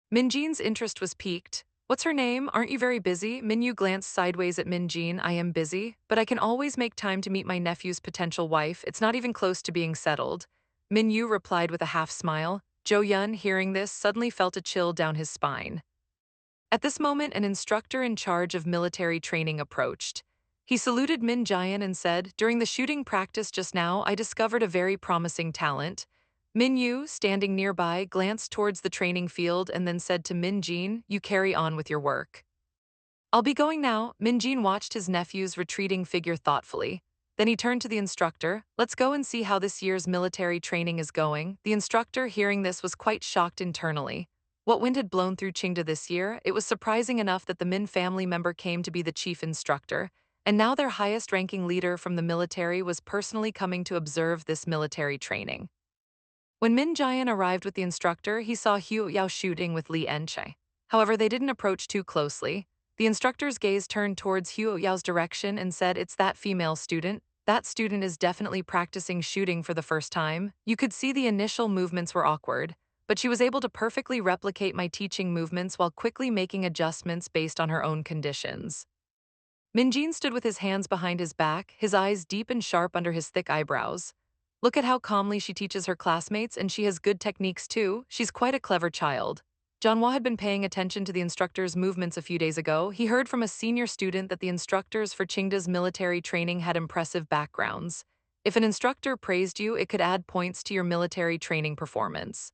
Min Jin's interest was piqued. What's her name? Aren't you very busy? Min Yu glanced sideways at Min Jin. I am busy, but I can always make time to meet my nephew's potential wife. It's not even close to being settled. Min Yu replied with a half smile. Zhou Yun, hearing this, suddenly felt a chill down his spine. At this moment, an instructor in charge of military training approached. He saluted Min Jian and said, during the shooting practice just now, I discovered a very promising talent. Min Yu, standing nearby, glanced towards the training field and then said to Min Jin, you carry on with your work. I'll be going now. Min Jin watched his nephew's retreating figure thoughtfully. Then he turned to the instructor. Let's go and see how this year's military training is going. The instructor, hearing this, was quite shocked internally. What wind had blown through Qingda this year? It was surprising enough that the Min family member came to be the chief instructor, and now their highest-ranking leader from the military was personally coming to observe this military training. When Min Jian arrived with the instructor, he saw Hu Yao shooting with Li Enche. However, they didn't approach too closely. The instructor's gaze turned towards Hu Yao's direction and said, "It's that female student. That student is definitely practicing shooting for the first time." You could see the initial movements were awkward, but she was able to perfectly replicate my teaching movements while quickly making adjustments based on her own conditions. Minjin stood with his hands behind his back, his eyes deep and sharp under his thick eyebrows. Look at how calmly she teaches her classmates, and she has good techniques too. She's quite a clever child. Janhua had been paying attention to the instructor's movements a few days ago. He heard from a senior student that the instructors for Qingda's military training had impressive backgrounds. If an instructor praised you, it could add points to your military training performance.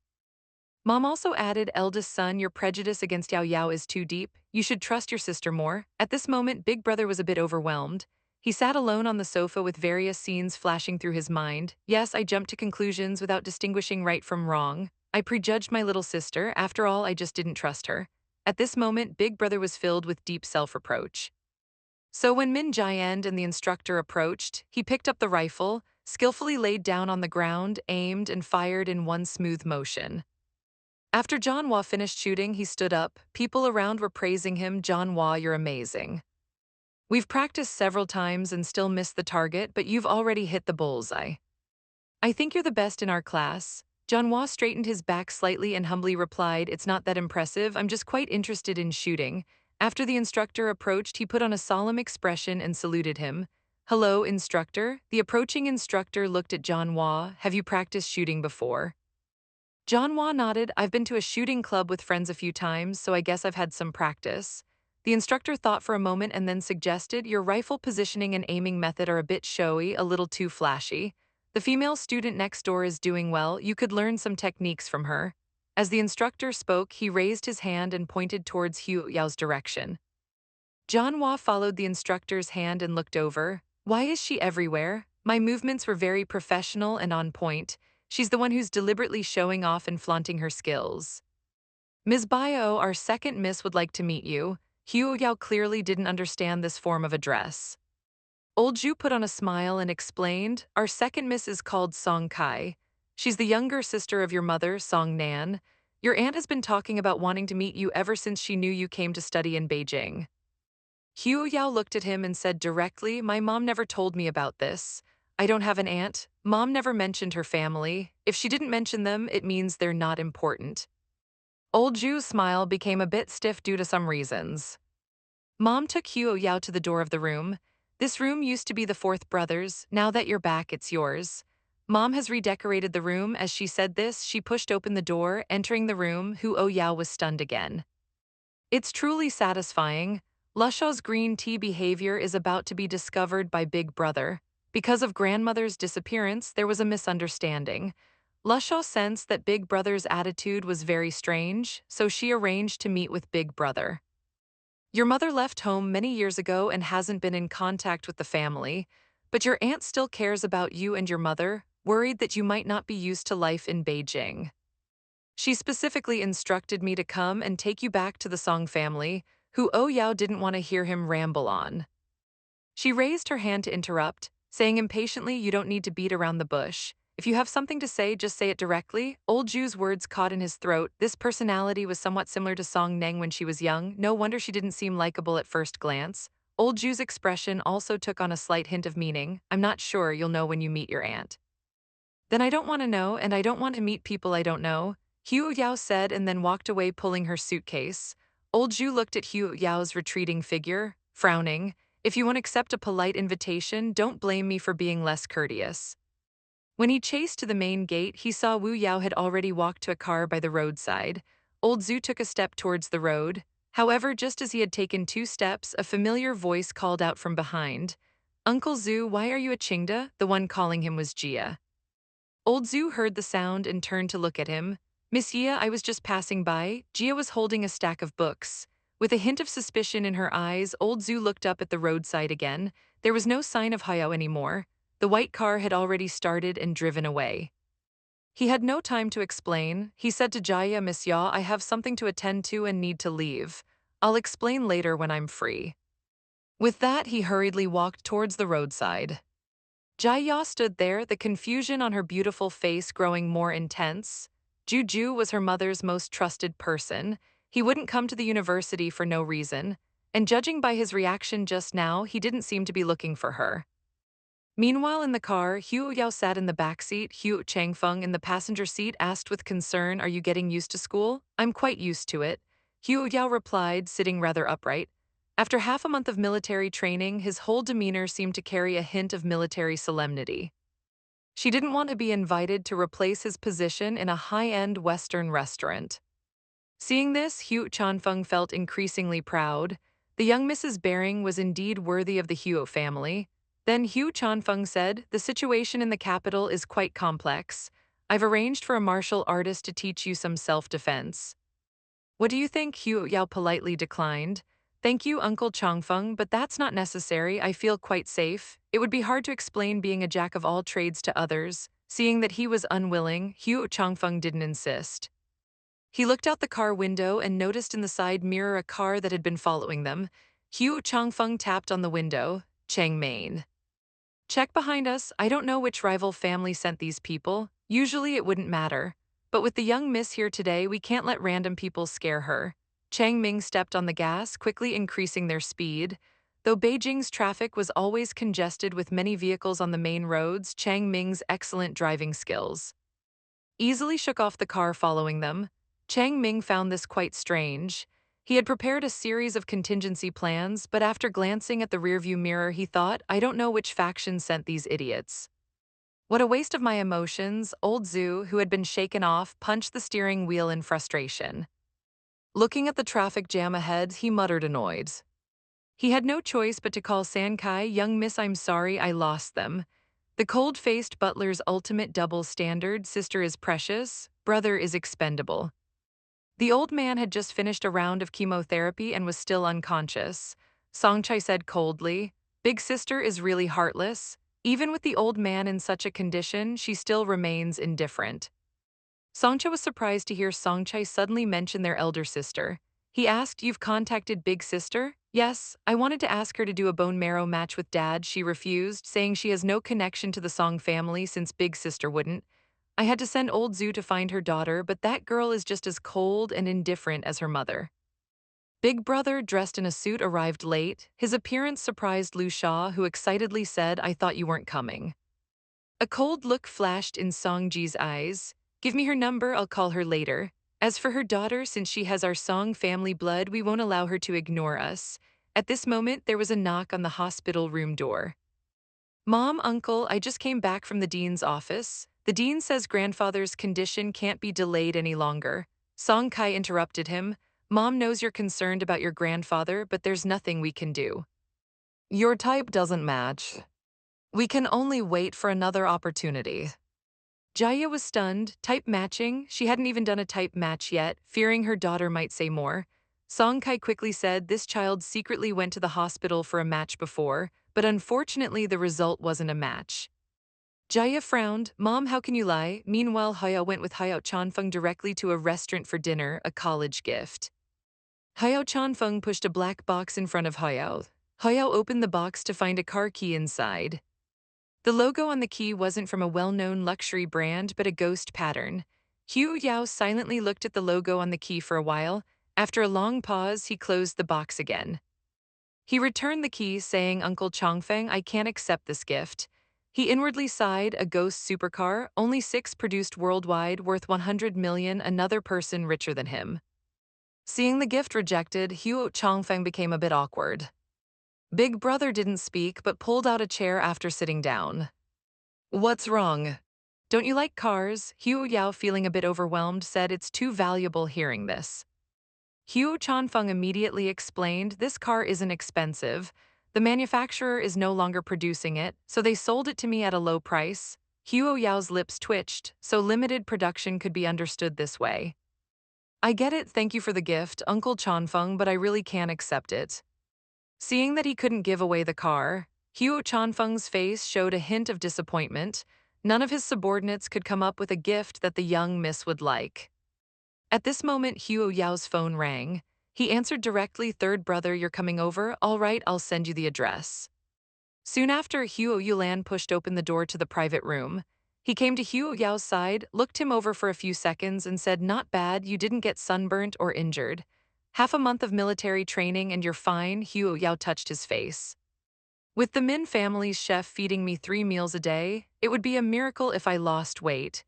Mom also added, "Eldest son, your prejudice against Yao Yao is too deep. You should trust your sister more." At this moment, Big Brother was a bit overwhelmed. He sat alone on the sofa with various scenes flashing through his mind. Yes, I jumped to conclusions without distinguishing right from wrong. I prejudged my little sister. After all, I just didn't trust her. At this moment, Big Brother was filled with deep self-reproach. So when Min Jian and the instructor approached, he picked up the rifle, skillfully laid down on the ground, aimed, and fired in one smooth motion. After John Wah finished shooting, he stood up. People around were praising him. "John Wah, you're amazing. We've practiced several times and still missed the target, but you've already hit the bullseye. I think you're the best in our class." John Wah straightened his back slightly and humbly replied, "It's not that impressive. I'm just quite interested in shooting." After the instructor approached, he put on a solemn expression and saluted him. "Hello, instructor." The approaching instructor looked at John Wah. "Have you practiced shooting before?" John Wah nodded. "I've been to a shooting club with friends a few times, so I guess I've had some practice." The instructor thought for a moment and then suggested, "Your rifle positioning and aiming method are a bit showy, a little too flashy. The female student next door is doing well. You could learn some techniques from her." As the instructor spoke, he raised his hand and pointed towards Hu Yao's direction. John Wah followed the instructor's hand and looked over. "Why is she everywhere? My movements were very professional and on point. She's the one who's deliberately showing off and flaunting her skills." "Ms. Bio, our second miss would like to meet you." Hu Yao clearly didn't understand this form of address. Old Ju put on a smile and explained, "Our second miss is called Song Kai. She's the younger sister of your mother, Song Nan. Your aunt has been talking about wanting to meet you ever since she knew you came to study in Beijing." Hu Yao looked at him and said directly, "My mom never told me about this. I don't have an aunt. Mom never mentioned her family. If she didn't mention them, it means they're not important." Old Ju's smile became a bit stiff due to some reasons. Mom took Hu Yao to the door of the room. "This room used to be the fourth brother's. Now that you're back, it's yours." Mom has redecorated the room. As she said this, she pushed open the door. Entering the room, Hu Yao was stunned again. It's truly satisfying. Lushaw's green tea behavior is about to be discovered by Big Brother. Because of grandmother's disappearance, there was a misunderstanding. Lushaw sensed that Big Brother's attitude was very strange, so she arranged to meet with Big Brother. "Your mother left home many years ago and hasn't been in contact with the family, but your aunt still cares about you and your mother, worried that you might not be used to life in Beijing. She specifically instructed me to come and take you back to the Song family." Hu Yao didn't want to hear him ramble on. She raised her hand to interrupt, saying impatiently, "You don't need to beat around the bush. If you have something to say, just say it directly." Old Ju's words caught in his throat. This personality was somewhat similar to Song Neng when she was young. No wonder she didn't seem likable at first glance. Old Ju's expression also took on a slight hint of meaning. "I'm not sure, you'll know when you meet your aunt." "Then I don't want to know, and I don't want to meet people I don't know," Hu Yao said and then walked away pulling her suitcase. Old Ju looked at Hu Yao's retreating figure, frowning. "If you won't accept a polite invitation, don't blame me for being less courteous." When he chased to the main gate, he saw Wu Yao had already walked to a car by the roadside. Old Zhu took a step towards the road. However, just as he had taken 2 steps, a familiar voice called out from behind. "Uncle Zhu, why are you at Qingda?" The one calling him was Jia. Old Zhu heard the sound and turned to look at him. "Miss Yia, I was just passing by." Jia was holding a stack of books. With a hint of suspicion in her eyes, Old Zhu looked up at the roadside again. There was no sign of Hayao anymore. The white car had already started and driven away. He had no time to explain. He said to Jaya, "Miss Ya, I have something to attend to and need to leave. I'll explain later when I'm free." With that, he hurriedly walked towards the roadside. Jia stood there, the confusion on her beautiful face growing more intense. Juju was her mother's most trusted person. He wouldn't come to the university for no reason, and judging by his reaction just now, he didn't seem to be looking for her. Meanwhile, in the car, Hu Yao sat in the back seat. Hu Changfeng in the passenger seat asked with concern, "Are you getting used to school?" "I'm quite used to it," Hu Yao replied, sitting rather upright. After half a month of military training, his whole demeanor seemed to carry a hint of military solemnity. She didn't want to be invited to replace his position in a high-end Western restaurant. Seeing this, Hu Chanfeng felt increasingly proud. The young Mrs. Baring was indeed worthy of the Huo family. Then Hu Chanfeng said, "The situation in the capital is quite complex. I've arranged for a martial artist to teach you some self-defense." "What do you think?" Hu Yao politely declined. "Thank you, Uncle Changfeng, but that's not necessary. I feel quite safe. It would be hard to explain being a jack of all trades to others." Seeing that he was unwilling, Hu Changfeng didn't insist. He looked out the car window and noticed in the side mirror a car that had been following them. Hu Changfeng tapped on the window. "Chang Main. Check behind us. I don't know which rival family sent these people. Usually it wouldn't matter. But with the young miss here today, we can't let random people scare her." Chang Ming stepped on the gas, quickly increasing their speed. Though Beijing's traffic was always congested with many vehicles on the main roads, Chang Ming's excellent driving skills easily shook off the car following them. Chang Ming found this quite strange. He had prepared a series of contingency plans, but after glancing at the rearview mirror, he thought, "I don't know which faction sent these idiots. What a waste of my emotions." Old Zhu, who had been shaken off, punched the steering wheel in frustration. Looking at the traffic jam ahead, he muttered annoyed. He had no choice but to call San Kai. "Young miss, I'm sorry I lost them." The cold-faced butler's ultimate double standard: sister is precious, brother is expendable. The old man had just finished a round of chemotherapy and was still unconscious. Songchai said coldly, "Big sister is really heartless. Even with the old man in such a condition, she still remains indifferent." Songcha was surprised to hear Songchai suddenly mention their elder sister. He asked, "You've contacted Big Sister?" "Yes, I wanted to ask her to do a bone marrow match with Dad." She refused, saying she has no connection to the Song family since Big Sister wouldn't. "I had to send old Zhu to find her daughter, but that girl is just as cold and indifferent as her mother." Big Brother, dressed in a suit, arrived late. His appearance surprised Lu Sha, who excitedly said, "I thought you weren't coming." A cold look flashed in Song Ji's eyes. "Give me her number, I'll call her later. As for her daughter, since she has our Song family blood, we won't allow her to ignore us." At this moment, there was a knock on the hospital room door. "Mom, Uncle, I just came back from the dean's office. The dean says grandfather's condition can't be delayed any longer." Song Kai interrupted him. "Mom knows you're concerned about your grandfather, but there's nothing we can do. Your type doesn't match. We can only wait for another opportunity." Jaya was stunned. Type matching? She hadn't even done a type match yet, fearing her daughter might say more. Song Kai quickly said this child secretly went to the hospital for a match before, but unfortunately the result wasn't a match. Jaya frowned. "Mom, how can you lie?" Meanwhile, Haya went with Hayao Chanfeng directly to a restaurant for dinner, a college gift. Hayao Chanfeng pushed a black box in front of Hayao. Hayao opened the box to find a car key inside. The logo on the key wasn't from a well-known luxury brand, but a ghost pattern. Hu Yao silently looked at the logo on the key for a while. After a long pause, he closed the box again. He returned the key, saying, "Uncle Chongfeng, I can't accept this gift." He inwardly sighed. A ghost supercar, only 6 produced worldwide, worth 100 million, another person richer than him. Seeing the gift rejected, Hu Chongfeng became a bit awkward. Big Brother didn't speak, but pulled out a chair after sitting down. "What's wrong? Don't you like cars?" Hu Yao, feeling a bit overwhelmed, said, "It's too valuable." Hearing this, Hu Chanfeng immediately explained, "This car isn't expensive. The manufacturer is no longer producing it, so they sold it to me at a low price." Hu Yao's lips twitched, so limited production could be understood this way. "I get it, thank you for the gift, Uncle Chanfeng, but I really can't accept it." Seeing that he couldn't give away the car, Hu Chanfeng's face showed a hint of disappointment. None of his subordinates could come up with a gift that the young miss would like. At this moment, Hu Yao's phone rang. He answered directly. "Third brother, you're coming over? All right, I'll send you the address." Soon after, Huo Yulan pushed open the door to the private room. He came to Huo Yao's side, looked him over for a few seconds, and said, "Not bad, you didn't get sunburnt or injured. Half a month of military training and you're fine." Huo Yao touched his face. "With the Min family's chef feeding me 3 meals a day, it would be a miracle if I lost weight."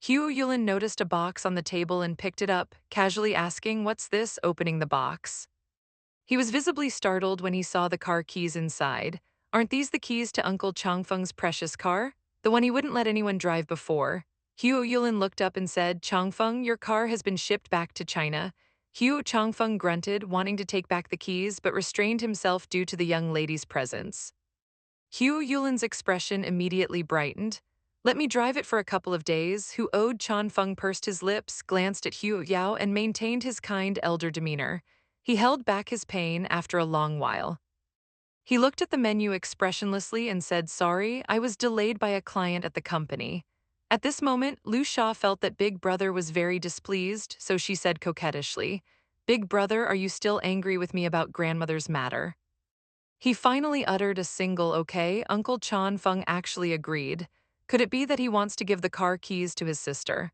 Huo Yulan noticed a box on the table and picked it up, casually asking, "What's this?" Opening the box. He was visibly startled when he saw the car keys inside. "Aren't these the keys to Uncle Changfeng's precious car? The one he wouldn't let anyone drive before?" Huo Yulin looked up and said, "Changfeng, your car has been shipped back to China." Huo Changfeng grunted, wanting to take back the keys, but restrained himself due to the young lady's presence. Huo Yulin's expression immediately brightened. "Let me drive it for a couple of days." Huo Changfeng pursed his lips, glanced at Huo Yao, and maintained his kind elder demeanor. He held back his pain after a long while. He looked at the menu expressionlessly and said, "Sorry, I was delayed by a client at the company." At this moment, Lu Sha felt that Big Brother was very displeased, so she said coquettishly, "Big Brother, are you still angry with me about grandmother's matter?" He finally uttered a single okay. Uncle Chan Feng actually agreed. Could it be that he wants to give the car keys to his sister?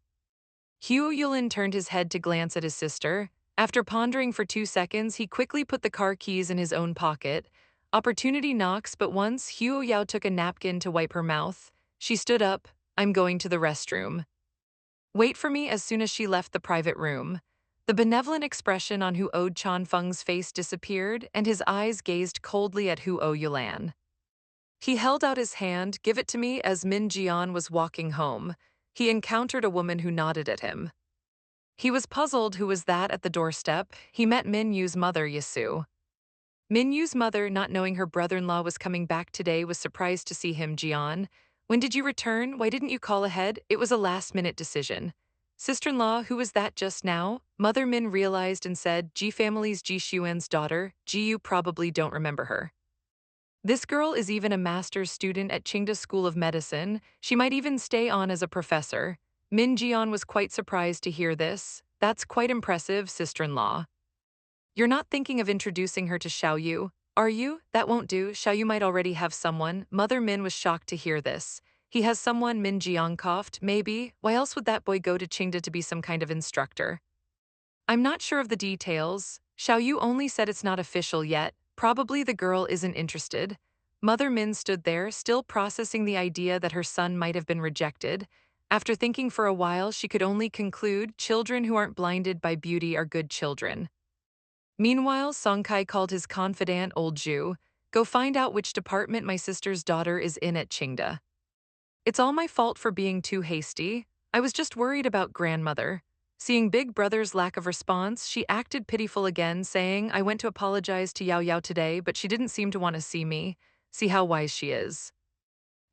Huo Yulin turned his head to glance at his sister. After pondering for 2 seconds, he quickly put the car keys in his own pocket. Opportunity knocks, but once Huo Yao took a napkin to wipe her mouth. She stood up. "I'm going to the restroom. Wait for me." As soon as she left the private room, the benevolent expression on Huo Chanfeng's face disappeared, and his eyes gazed coldly at Huo Yulan. He held out his hand. "Give it to me." As Min Jian was walking home, he encountered a woman who nodded at him. He was puzzled who was that at the doorstep. He met Min Yu's mother, Yasu. Min Yu's mother, not knowing her brother-in-law was coming back today, was surprised to see him. "Jian, when did you return? Why didn't you call ahead?" "It was a last-minute decision." "Sister-in-law, who was that just now?" Mother Min realized and said, "Ji family's Ji Xuan's daughter. Ji, you probably don't remember her. This girl is even a master's student at Qingda School of Medicine. She might even stay on as a professor." Min Jian was quite surprised to hear this. "That's quite impressive, sister-in-law. You're not thinking of introducing her to Xiao Yu, are you?" "That won't do. Xiao Yu might already have someone." Mother Min was shocked to hear this. "He has someone?" Min Jiang coughed. "Maybe. Why else would that boy go to Qingda to be some kind of instructor?" "I'm not sure of the details. Xiao Yu only said it's not official yet. Probably the girl isn't interested." Mother Min stood there, still processing the idea that her son might have been rejected. After thinking for a while, she could only conclude children who aren't blinded by beauty are good children. Meanwhile, Song Kai called his confidant, old Zhu. "Go find out which department my sister's daughter is in at Qingda. It's all my fault for being too hasty. I was just worried about grandmother." Seeing Big Brother's lack of response, she acted pitiful again, saying, "I went to apologize to Yao Yao today, but she didn't seem to want to see me. See how wise she is.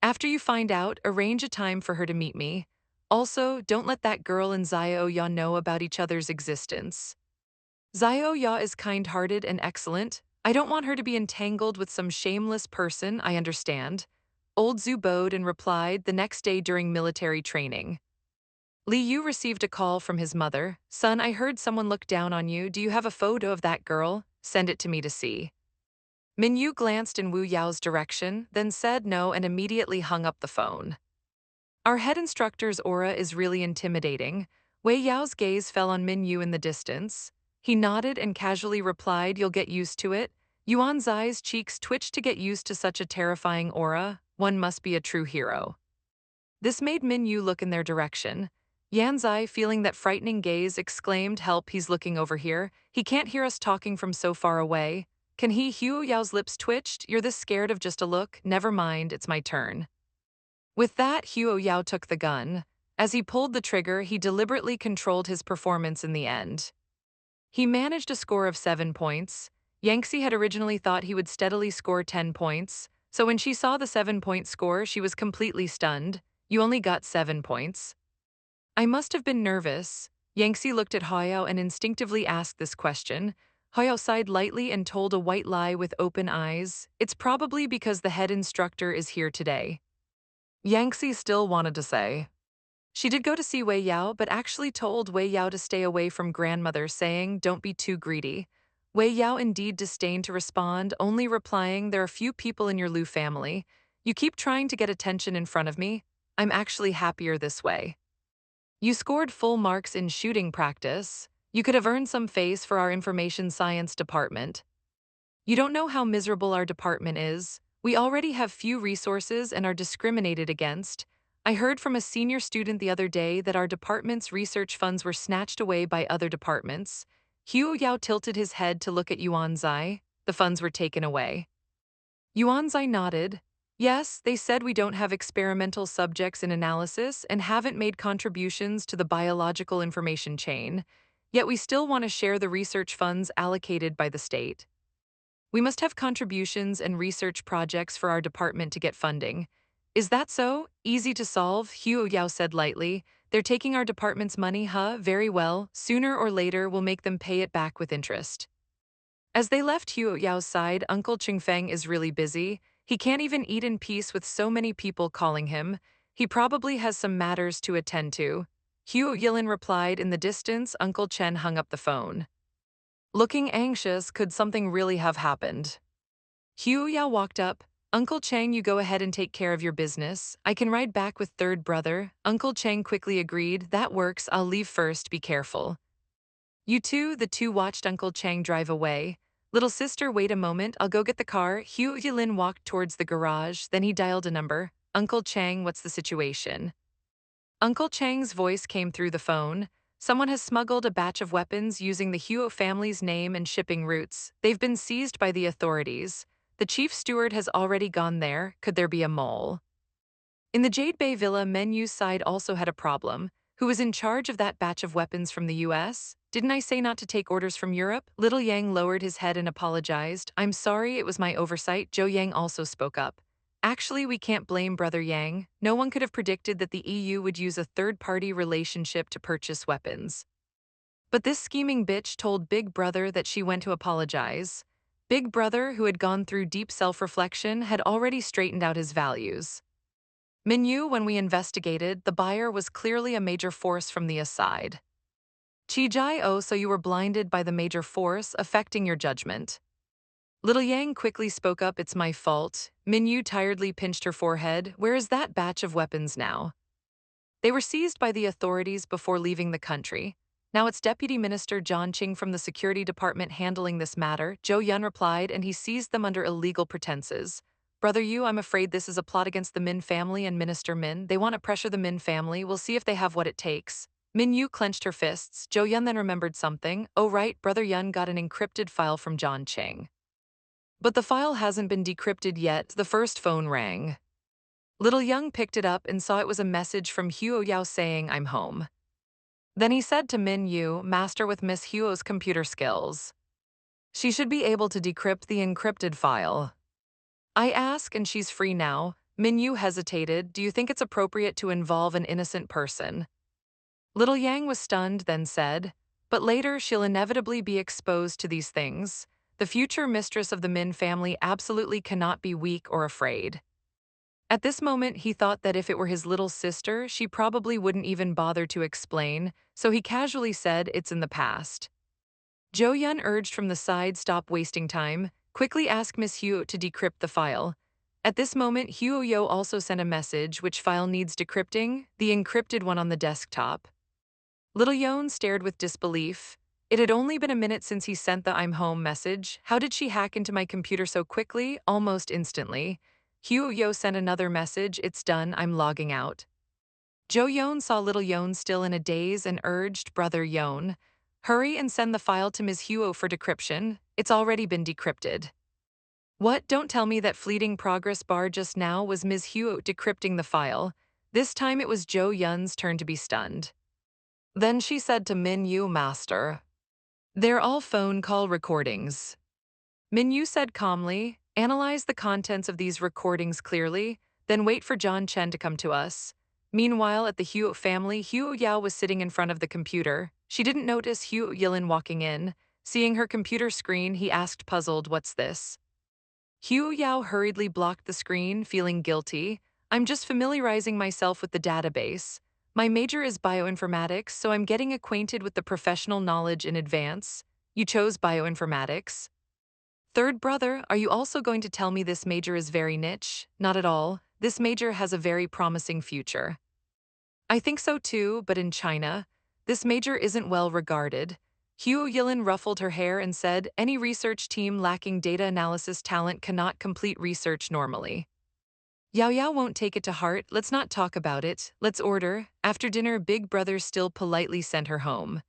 After you find out, arrange a time for her to meet me. Also, don't let that girl and Xiao Ya know about each other's existence. Xiao Ya is kind-hearted and excellent. I don't want her to be entangled with some shameless person, I understand." Old Zhu bowed and replied the next day during military training. Li Yu received a call from his mother. "Son, I heard someone look down on you. Do you have a photo of that girl? Send it to me to see." Min Yu glanced in Wu Yao's direction, then said no and immediately hung up the phone. Our head instructor's aura is really intimidating. Wei Yao's gaze fell on Min Yu in the distance. He nodded and casually replied, "You'll get used to it." Yuan Zai's cheeks twitched. To get used to such a terrifying aura, one must be a true hero. This made Min Yu look in their direction. Yan Zai, feeling that frightening gaze, exclaimed, "Help, he's looking over here. He can't hear us talking from so far away. Can he?" Huo Yao's lips twitched. "You're this scared of just a look? Never mind, it's my turn." With that, Huo Yao took the gun. As he pulled the trigger, he deliberately controlled his performance in the end. He managed a score of 7 points. Yangtze had originally thought he would steadily score 10 points, so when she saw the 7-point score, she was completely stunned. "You only got 7 points." "I must have been nervous." Yangtze looked at Hoyao and instinctively asked this question. Hoyao sighed lightly and told a white lie with open eyes. "It's probably because the head instructor is here today." Yangtze still wanted to say. She did go to see Wei Yao, but actually told Wei Yao to stay away from grandmother, saying, "Don't be too greedy." Wei Yao indeed disdained to respond, only replying, "There are few people in your Lu family. You keep trying to get attention in front of me. I'm actually happier this way. You scored full marks in shooting practice. You could have earned some face for our information science department. You don't know how miserable our department is. We already have few resources and are discriminated against. I heard from a senior student the other day that our department's research funds were snatched away by other departments." Huo Yao tilted his head to look at Yuan Zai. "The funds were taken away." Yuan Zai nodded. "Yes, they said we don't have experimental subjects in analysis and haven't made contributions to the biological information chain. Yet we still want to share the research funds allocated by the state. We must have contributions and research projects for our department to get funding." "Is that so? Easy to solve," Huo Yao said lightly. "They're taking our department's money, huh? Very well. Sooner or later, we'll make them pay it back with interest." As they left Huo Yao's side, Uncle Chingfeng is really busy. He can't even eat in peace with so many people calling him. He probably has some matters to attend to. Huo Yilin replied. In the distance, Uncle Chen hung up the phone. Looking anxious, could something really have happened? Huo Yao walked up. "Uncle Chang, you go ahead and take care of your business. I can ride back with third brother." Uncle Chang quickly agreed. "That works, I'll leave first, be careful." "You too." The two watched Uncle Chang drive away. "Little sister, wait a moment, I'll go get the car." Huo Yilin walked towards the garage, then he dialed a number. "Uncle Chang, what's the situation?" Uncle Chang's voice came through the phone. "Someone has smuggled a batch of weapons using the Huo family's name and shipping routes. They've been seized by the authorities. The chief steward has already gone there. Could there be a mole?" In the Jade Bay Villa, Menyu's side also had a problem. "Who was in charge of that batch of weapons from the US? Didn't I say not to take orders from Europe?" Little Yang lowered his head and apologized. "I'm sorry, it was my oversight." Zhou Yang also spoke up. "Actually, we can't blame Brother Yang. No one could have predicted that the EU would use a third-party relationship to purchase weapons. But this scheming bitch told Big Brother that she went to apologize. Big Brother, who had gone through deep self-reflection, had already straightened out his values. Minyu, when we investigated, the buyer was clearly a major force from the aside." "Chi Jai, oh, so you were blinded by the major force, affecting your judgment." Little Yang quickly spoke up. "It's my fault." Minyu tiredly pinched her forehead. "Where is that batch of weapons now?" "They were seized by the authorities before leaving the country. Now it's Deputy Minister John Qing from the Security Department handling this matter," Zhou Yun replied, "and he seized them under illegal pretenses." "Brother Yu, I'm afraid this is a plot against the Min family and Minister Min. They want to pressure the Min family. We'll see if they have what it takes." Min Yu clenched her fists. Zhou Yun then remembered something. "Oh right, Brother Yun got an encrypted file from John Qing. But the file hasn't been decrypted yet." The first phone rang. Little Young picked it up and saw it was a message from Huo Yao saying, "I'm home." Then he said to Min Yu, "Master with Miss Huo's computer skills. She should be able to decrypt the encrypted file." "I ask and she's free now." Min Yu hesitated. "Do you think it's appropriate to involve an innocent person?" Little Yang was stunned, then said, "But later she'll inevitably be exposed to these things. The future mistress of the Min family absolutely cannot be weak or afraid." At this moment, he thought that if it were his little sister, she probably wouldn't even bother to explain, so he casually said, "It's in the past." Zhou Yun urged from the side, "Stop wasting time. Quickly ask Miss Huo to decrypt the file." At this moment, Huo Yo also sent a message. "Which file needs decrypting?" "The encrypted one on the desktop." Little Yon stared with disbelief. It had only been a minute since he sent the "I'm home" message. How did she hack into my computer so quickly? Almost instantly. Huo Yo sent another message. "It's done, I'm logging out." Zhou Yon saw Little Yon still in a daze and urged, "Brother Yon, hurry and send the file to Ms. Huo for decryption. It's already been decrypted." "What? Don't tell me that fleeting progress bar just now was Ms. Huo decrypting the file." This time it was Zhou Yun's turn to be stunned. Then she said to Min Yu, "Master, they're all phone call recordings." Min Yu said calmly, "Analyze the contents of these recordings clearly, then wait for John Chen to come to us." Meanwhile, at the Huo family, Huo Yao was sitting in front of the computer. She didn't notice Huo Yilin walking in. Seeing her computer screen, he asked, puzzled, "What's this?" Huo Yao hurriedly blocked the screen, feeling guilty. "I'm just familiarizing myself with the database. My major is bioinformatics, so I'm getting acquainted with the professional knowledge in advance." You chose bioinformatics. Third brother, are you also going to tell me this major is very niche? Not at all. This major has a very promising future. I think so too, but in China, this major isn't well regarded. Huo Yilin ruffled her hair and said, any research team lacking data analysis talent cannot complete research normally. Yao Yao won't take it to heart, let's not talk about it, let's order. After dinner, Big Brother still politely sent her home.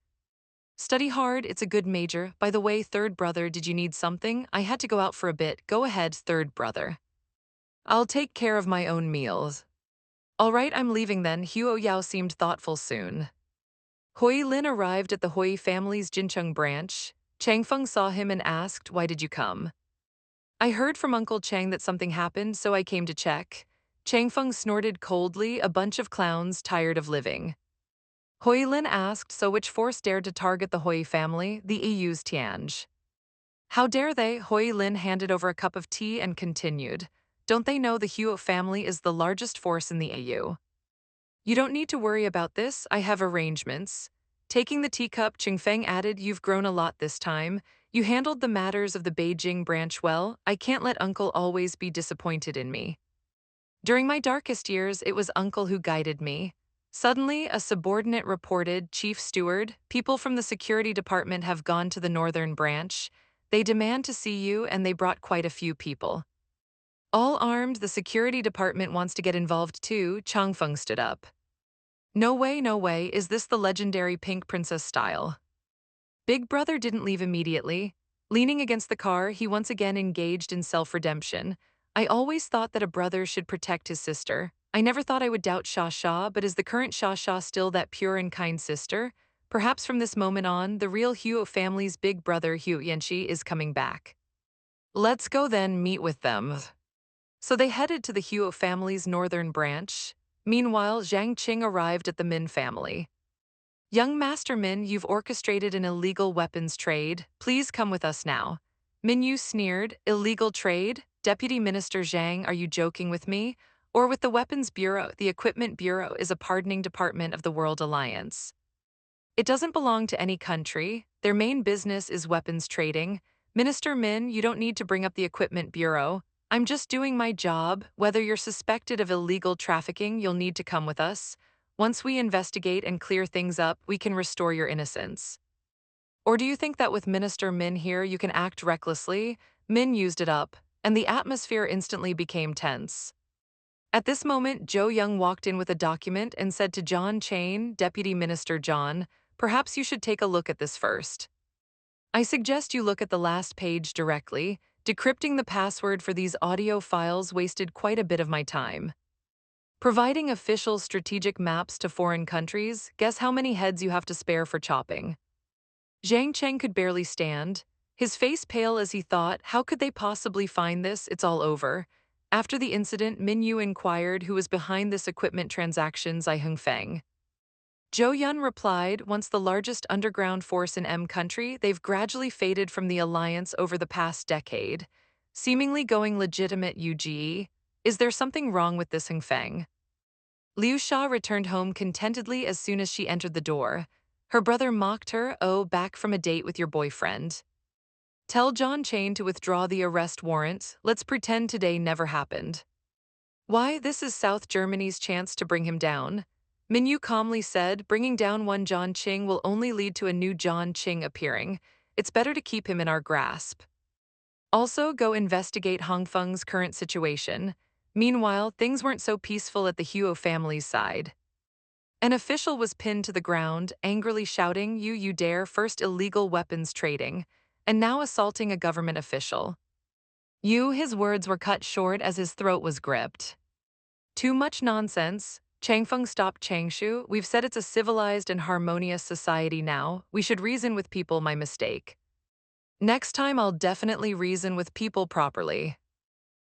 Study hard, it's a good major. By the way, third brother, did you need something? I had to go out for a bit. Go ahead, third brother. I'll take care of my own meals. All right, I'm leaving then. Huo Yao seemed thoughtful soon. Hui Lin arrived at the Hui family's Jincheng branch. Chang Feng saw him and asked, why did you come? I heard from Uncle Chang that something happened, so I came to check. Chang Feng snorted coldly, a bunch of clowns tired of living. Hui Lin asked, so which force dared to target the Hui family? The EU's Tianj. How dare they? Hui Lin handed over a cup of tea and continued. Don't they know the Huo family is the largest force in the EU? You don't need to worry about this, I have arrangements. Taking the teacup, Qingfeng added, you've grown a lot this time. You handled the matters of the Beijing branch well. I can't let Uncle always be disappointed in me. During my darkest years, it was Uncle who guided me. Suddenly, a subordinate reported, Chief Steward, people from the security department have gone to the northern branch. They demand to see you, and they brought quite a few people. All armed, the security department wants to get involved too. Changfeng stood up. No way, no way, is this the legendary Pink Princess style? Big Brother didn't leave immediately. Leaning against the car, he once again engaged in self-redemption. I always thought that a brother should protect his sister. I never thought I would doubt Sha Sha, but is the current Sha Sha still that pure and kind sister? Perhaps from this moment on, the real Huo family's big brother Huo Yanqi is coming back. Let's go then meet with them. So they headed to the Huo family's northern branch. Meanwhile, Zhang Qing arrived at the Min family. Young Master Min, you've orchestrated an illegal weapons trade. Please come with us now. Min Yu sneered, illegal trade? Deputy Minister Zhang, are you joking with me? Or with the Weapons Bureau? The Equipment Bureau is a pardoning department of the World Alliance. It doesn't belong to any country. Their main business is weapons trading. Minister Min, you don't need to bring up the Equipment Bureau. I'm just doing my job. Whether you're suspected of illegal trafficking, you'll need to come with us. Once we investigate and clear things up, we can restore your innocence. Or do you think that with Minister Min here, you can act recklessly? Min used it up, and the atmosphere instantly became tense. At this moment, Zhou Young walked in with a document and said to John Chain, Deputy Minister John, perhaps you should take a look at this first. I suggest you look at the last page directly. Decrypting the password for these audio files wasted quite a bit of my time. Providing official strategic maps to foreign countries, guess how many heads you have to spare for chopping. Zhang Cheng could barely stand. His face pale as he thought, how could they possibly find this? It's all over. After the incident, Min Yu inquired who was behind this equipment transaction, Zai Hengfeng. Zhou Yun replied, once the largest underground force in M country, they've gradually faded from the alliance over the past decade, seemingly going legitimate UGE. Is there something wrong with this Hengfeng? Liu Sha returned home contentedly as soon as she entered the door. Her brother mocked her, oh, back from a date with your boyfriend. Tell John Chain to withdraw the arrest warrant. Let's pretend today never happened. Why, this is South Germany's chance to bring him down. Minyu calmly said, bringing down one John Qing will only lead to a new John Qing appearing. It's better to keep him in our grasp. Also, go investigate Hongfeng's current situation. Meanwhile, things weren't so peaceful at the Huo family's side. An official was pinned to the ground, angrily shouting, you dare, first illegal weapons trading, and now assaulting a government official. His words were cut short as his throat was gripped. Too much nonsense. Changfeng stopped Changshu. We've said it's a civilized and harmonious society now. We should reason with people, my mistake. Next time I'll definitely reason with people properly.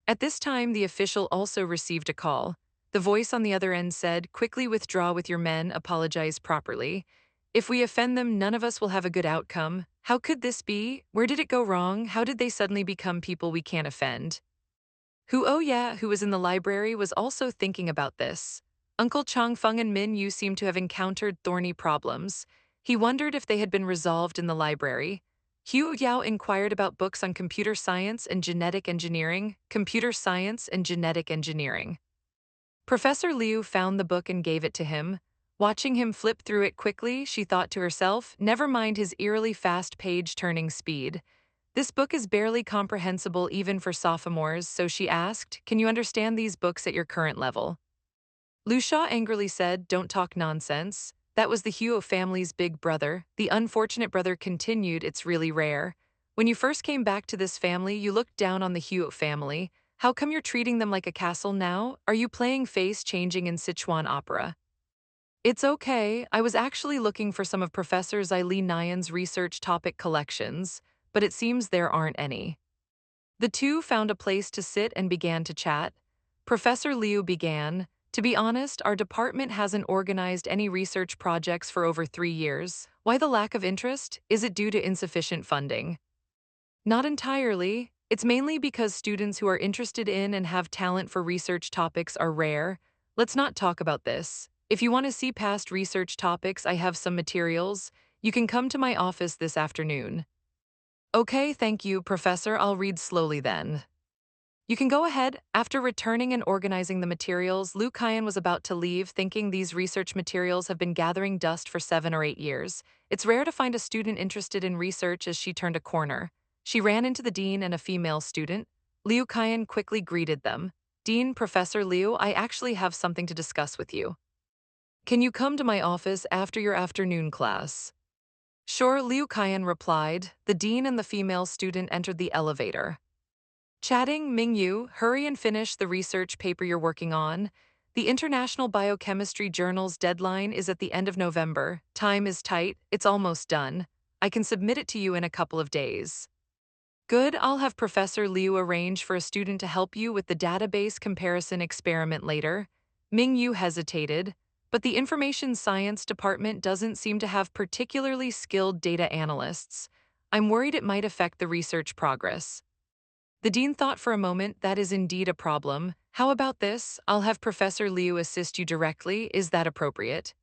At this time, the official also received a call. The voice on the other end said, quickly withdraw with your men, apologize properly. If we offend them, none of us will have a good outcome. How could this be? Where did it go wrong? How did they suddenly become people we can't offend? Who was in the library, was also thinking about this. Uncle Changfeng and Min Yu seemed to have encountered thorny problems. He wondered if they had been resolved in the library. Hugh Yao inquired about books on computer science and genetic engineering, computer science and genetic engineering. Professor Liu found the book and gave it to him. Watching him flip through it quickly, she thought to herself, never mind his eerily fast page-turning speed. This book is barely comprehensible even for sophomores, so she asked, can you understand these books at your current level? Lu Sha angrily said, don't talk nonsense. That was the Huo family's big brother. The unfortunate brother continued, it's really rare. When you first came back to this family, you looked down on the Huo family. How come you're treating them like a castle now? Are you playing face-changing in Sichuan opera? It's okay, I was actually looking for some of Professor Zili Nyan's research topic collections, but it seems there aren't any. The two found a place to sit and began to chat. Professor Liu began, to be honest, our department hasn't organized any research projects for over 3 years. Why the lack of interest? Is it due to insufficient funding? Not entirely. It's mainly because students who are interested in and have talent for research topics are rare. Let's not talk about this. If you want to see past research topics, I have some materials. You can come to my office this afternoon. Okay, thank you, Professor. I'll read slowly then. You can go ahead. After returning and organizing the materials, Liu Kaiyan was about to leave, thinking these research materials have been gathering dust for 7 or 8 years. It's rare to find a student interested in research as she turned a corner. She ran into the dean and a female student. Liu Kaiyan quickly greeted them. Dean, Professor Liu, I actually have something to discuss with you. Can you come to my office after your afternoon class? Sure, Liu Kaiyan replied. The dean and the female student entered the elevator. Chatting, Mingyu, hurry and finish the research paper you're working on. The International Biochemistry Journal's deadline is at the end of November. Time is tight, it's almost done. I can submit it to you in a couple of days. Good, I'll have Professor Liu arrange for a student to help you with the database comparison experiment later. Mingyu hesitated, but the Information Science Department doesn't seem to have particularly skilled data analysts. I'm worried it might affect the research progress. The dean thought for a moment, that is indeed a problem. How about this? I'll have Professor Liu assist you directly. Is that appropriate?